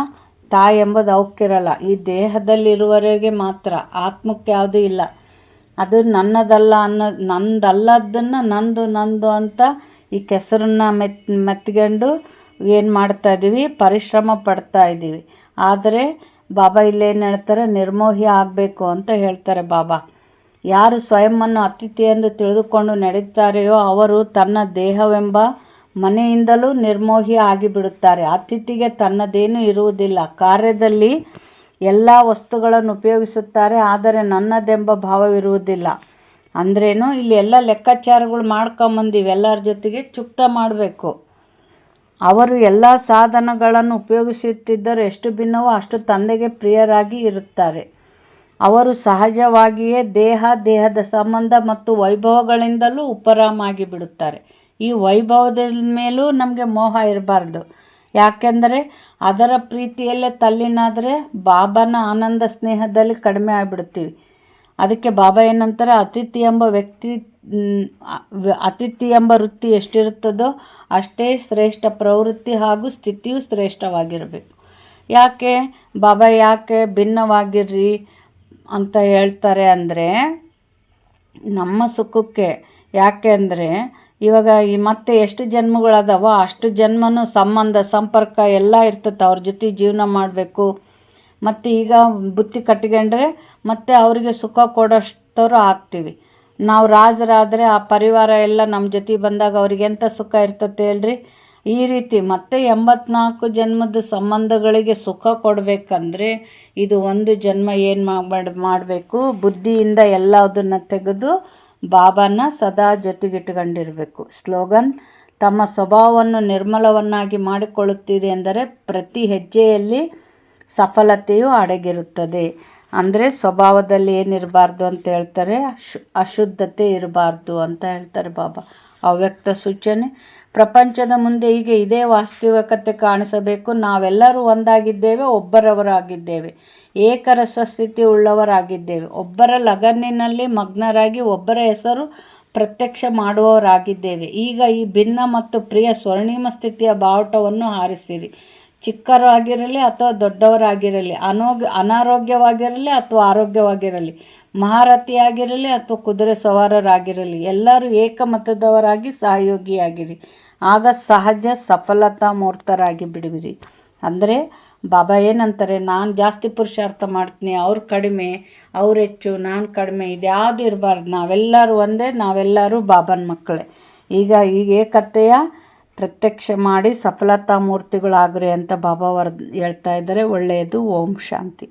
[SPEAKER 1] ತಾಯಿ ಎಂಬುದು ಅವಕ್ಕಿರಲ್ಲ. ಈ ದೇಹದಲ್ಲಿರುವವರೆಗೆ ಮಾತ್ರ, ಆತ್ಮಕ್ಕೆ ಯಾವುದೂ ಇಲ್ಲ. ಅದು ನನ್ನದಲ್ಲ ನಂದಲ್ಲದನ್ನು ನಂದು ನಂದು ಅಂತ ಈ ಕೆಸರನ್ನ ಮೆತ್ಕೊಂಡು ಏನು ಮಾಡ್ತಾ ಇದ್ದೀವಿ? ಪರಿಶ್ರಮ ಪಡ್ತಾ ಇದ್ದೀವಿ. ಆದರೆ ಬಾಬಾ ಇಲ್ಲೇನು ಹೇಳ್ತಾರೆ? ನಿರ್ಮೋಹಿ ಆಗಬೇಕು ಅಂತ ಹೇಳ್ತಾರೆ ಬಾಬಾ. ಯಾರು ಸ್ವಯಂವನ್ನು ಅತಿಥಿ ಎಂದು ತಿಳಿದುಕೊಂಡು ನಡೆಯುತ್ತಾರೆಯೋ ಅವರು ತನ್ನ ದೇಹವೆಂಬ ಮನೆಯಿಂದಲೂ ನಿರ್ಮೋಹಿ ಆಗಿಬಿಡುತ್ತಾರೆ. ಅತಿಥಿಗೆ ತನ್ನದೇನೂ ಇರುವುದಿಲ್ಲ. ಕಾರ್ಯದಲ್ಲಿ ಎಲ್ಲ ವಸ್ತುಗಳನ್ನು ಉಪಯೋಗಿಸುತ್ತಾರೆ, ಆದರೆ ನನ್ನದೆಂಬ ಭಾವವಿರುವುದಿಲ್ಲ. ಅಂದ್ರೇನು? ಇಲ್ಲಿ ಎಲ್ಲ ಲೆಕ್ಕಾಚಾರಗಳು ಮಾಡ್ಕೊಂಬಂದಿವಿ. ಎಲ್ಲರ ಜೊತೆಗೆ ಚುಕ್ತ ಮಾಡಬೇಕು. ಅವರು ಎಲ್ಲ ಸಾಧನಗಳನ್ನು ಉಪಯೋಗಿಸುತ್ತಿದ್ದರೂ ಎಷ್ಟು ಭಿನ್ನವೋ ಅಷ್ಟು ತಂದೆಗೆ ಪ್ರಿಯರಾಗಿ ಇರುತ್ತಾರೆ. ಅವರು ಸಹಜವಾಗಿಯೇ ದೇಹದ ಸಂಬಂಧ ಮತ್ತು ವೈಭವಗಳಿಂದಲೂ ಉಪರಾಮಾಗಿ ಬಿಡುತ್ತಾರೆ. ಈ ವೈಭವದ ಮೇಲೂ ನಮಗೆ ಮೋಹ ಇರಬಾರ್ದು. ಯಾಕೆಂದರೆ ಅದರ ಪ್ರೀತಿಯಲ್ಲೇ ತಲ್ಲಿನಾದರೆ ಬಾಬಾನ ಆನಂದ ಸ್ನೇಹದಲ್ಲಿ ಕಡಿಮೆ ಆಗಿಬಿಡ್ತೀವಿ. ಅದಕ್ಕೆ ಬಾಬಾ ಏನಂತಾರೆ? ಅತಿಥಿ ಎಂಬ ವೃತ್ತಿ ಎಷ್ಟಿರುತ್ತದೋ ಅಷ್ಟೇ ಶ್ರೇಷ್ಠ ಪ್ರವೃತ್ತಿ ಹಾಗೂ ಸ್ಥಿತಿಯೂ ಶ್ರೇಷ್ಠವಾಗಿರಬೇಕು. ಯಾಕೆ ಬಾಬಾ ಯಾಕೆ ಭಿನ್ನವಾಗಿರ್ರಿ ಅಂತ ಹೇಳ್ತಾರೆ ಅಂದರೆ ನಮ್ಮ ಸುಖಕ್ಕೆ. ಯಾಕೆ ಅಂದರೆ ಇವಾಗ ಮತ್ತೆ ಎಷ್ಟು ಜನ್ಮಗಳದಾವೋ ಅಷ್ಟು ಜನ್ಮನೂ ಸಂಬಂಧ ಸಂಪರ್ಕ ಎಲ್ಲ ಇರ್ತದೆ. ಅವ್ರ ಜೊತೆ ಜೀವನ ಮಾಡಬೇಕು. ಮತ್ತು ಈಗ ಬುತ್ತಿ ಕಟ್ಕೊಂಡ್ರೆ ಮತ್ತೆ ಅವರಿಗೆ ಸುಖ ಕೊಡೋಷ್ಟವರು ಆಗ್ತೀವಿ. ನಾವು ರಾಜರಾದರೆ ಆ ಪರಿವಾರ ಎಲ್ಲ ನಮ್ಮ ಜೊತೆ ಬಂದಾಗ ಅವ್ರಿಗೆ ಎಂಥ ಸುಖ ಇರ್ತದೆ ಹೇಳ್ರಿ. ಈ ರೀತಿ ಮತ್ತೆ 84 ಜನ್ಮದ ಸಂಬಂಧಗಳಿಗೆ ಸುಖ ಕೊಡಬೇಕಂದ್ರೆ ಇದು ಒಂದು ಜನ್ಮ ಏನು ಮಾಡಬೇಕು? ಬುದ್ಧಿಯಿಂದ ಎಲ್ಲದನ್ನು ತೆಗೆದು ಬಾಬಾನ ಸದಾ ಜೊತೆಗಿಟ್ಕೊಂಡಿರಬೇಕು. ಸ್ಲೋಗನ್: ತಮ್ಮ ಸ್ವಭಾವವನ್ನು ನಿರ್ಮಲವನ್ನಾಗಿ ಮಾಡಿಕೊಳ್ಳುತ್ತೀರಿ ಎಂದರೆ ಪ್ರತಿ ಹೆಜ್ಜೆಯಲ್ಲಿ ಸಫಲತೆಯು ಅಡಗಿರುತ್ತದೆ. ಅಂದರೆ ಸ್ವಭಾವದಲ್ಲಿ ಏನಿರಬಾರ್ದು ಅಂತ ಹೇಳ್ತಾರೆ? ಅಶುದ್ಧತೆ ಇರಬಾರ್ದು ಅಂತ ಹೇಳ್ತಾರೆ ಬಾಬಾ. ಅವ್ಯಕ್ತ ಸೂಚನೆ: ಪ್ರಪಂಚದ ಮುಂದೆ ಈಗ ಇದೇ ವಾಸ್ತವಿಕತೆ ಕಾಣಿಸಬೇಕು. ನಾವೆಲ್ಲರೂ ಒಂದಾಗಿದ್ದೇವೆ, ಒಬ್ಬರವರಾಗಿದ್ದೇವೆ, ಏಕರಸ ಸ್ಥಿತಿ ಉಳ್ಳವರಾಗಿದ್ದೇವೆ, ಒಬ್ಬರ ಲಗನ್ನಿನಲ್ಲಿ ಮಗ್ನರಾಗಿ ಒಬ್ಬರ ಹೆಸರು ಪ್ರತ್ಯಕ್ಷ ಮಾಡುವವರಾಗಿದ್ದೇವೆ. ಈಗ ಈ ಭಿನ್ನ ಮತ್ತು ಪ್ರಿಯ ಸ್ವರ್ಣಿಮ ಸ್ಥಿತಿಯ ಬಾವುಟವನ್ನು ಹಾರಿಸಿರಿ. ಚಿಕ್ಕವರಾಗಿರಲಿ ಅಥವಾ ದೊಡ್ಡವರಾಗಿರಲಿ, ಅನಾರೋಗ್ಯವಾಗಿರಲಿ ಅಥವಾ ಆರೋಗ್ಯವಾಗಿರಲಿ, ಮಹಾರಥಿಯಾಗಿರಲಿ ಅಥವಾ ಕುದುರೆ ಸವಾರರಾಗಿರಲಿ, ಎಲ್ಲರೂ ಏಕಮತದವರಾಗಿ ಸಹಯೋಗಿಯಾಗಿರಿ. ಆಗ ಸಹಜ ಸಫಲತಾ ಮೂರ್ತರಾಗಿ ಬಿಡುವಿರಿ. ಅಂದರೆ ಬಾಬಾ ಏನಂತಾರೆ? ನಾನು ಜಾಸ್ತಿ ಪುರುಷಾರ್ಥ ಮಾಡ್ತೀನಿ, ಅವ್ರು ಕಡಿಮೆ, ಅವ್ರು ಹೆಚ್ಚು, ನಾನು ಕಡಿಮೆ, ಇದ್ಯಾವುದು ಇರಬಾರ್ದು. ನಾವೆಲ್ಲರೂ ಒಂದೇ, ನಾವೆಲ್ಲರೂ ಬಾಬಾನ ಮಕ್ಕಳೇ. ಈಗ ಏಕತೆಯ ಪ್ರತ್ಯಕ್ಷ ಮಾಡಿ ಸಫಲತಾ ಮೂರ್ತಿಗಳಾಗ್ರಿ ಅಂತ ಬಾಬಾ ಹೇಳ್ತಾ ಇದ್ದಾರೆ. ಒಳ್ಳೆಯದು. ಓಂ ಶಾಂತಿ.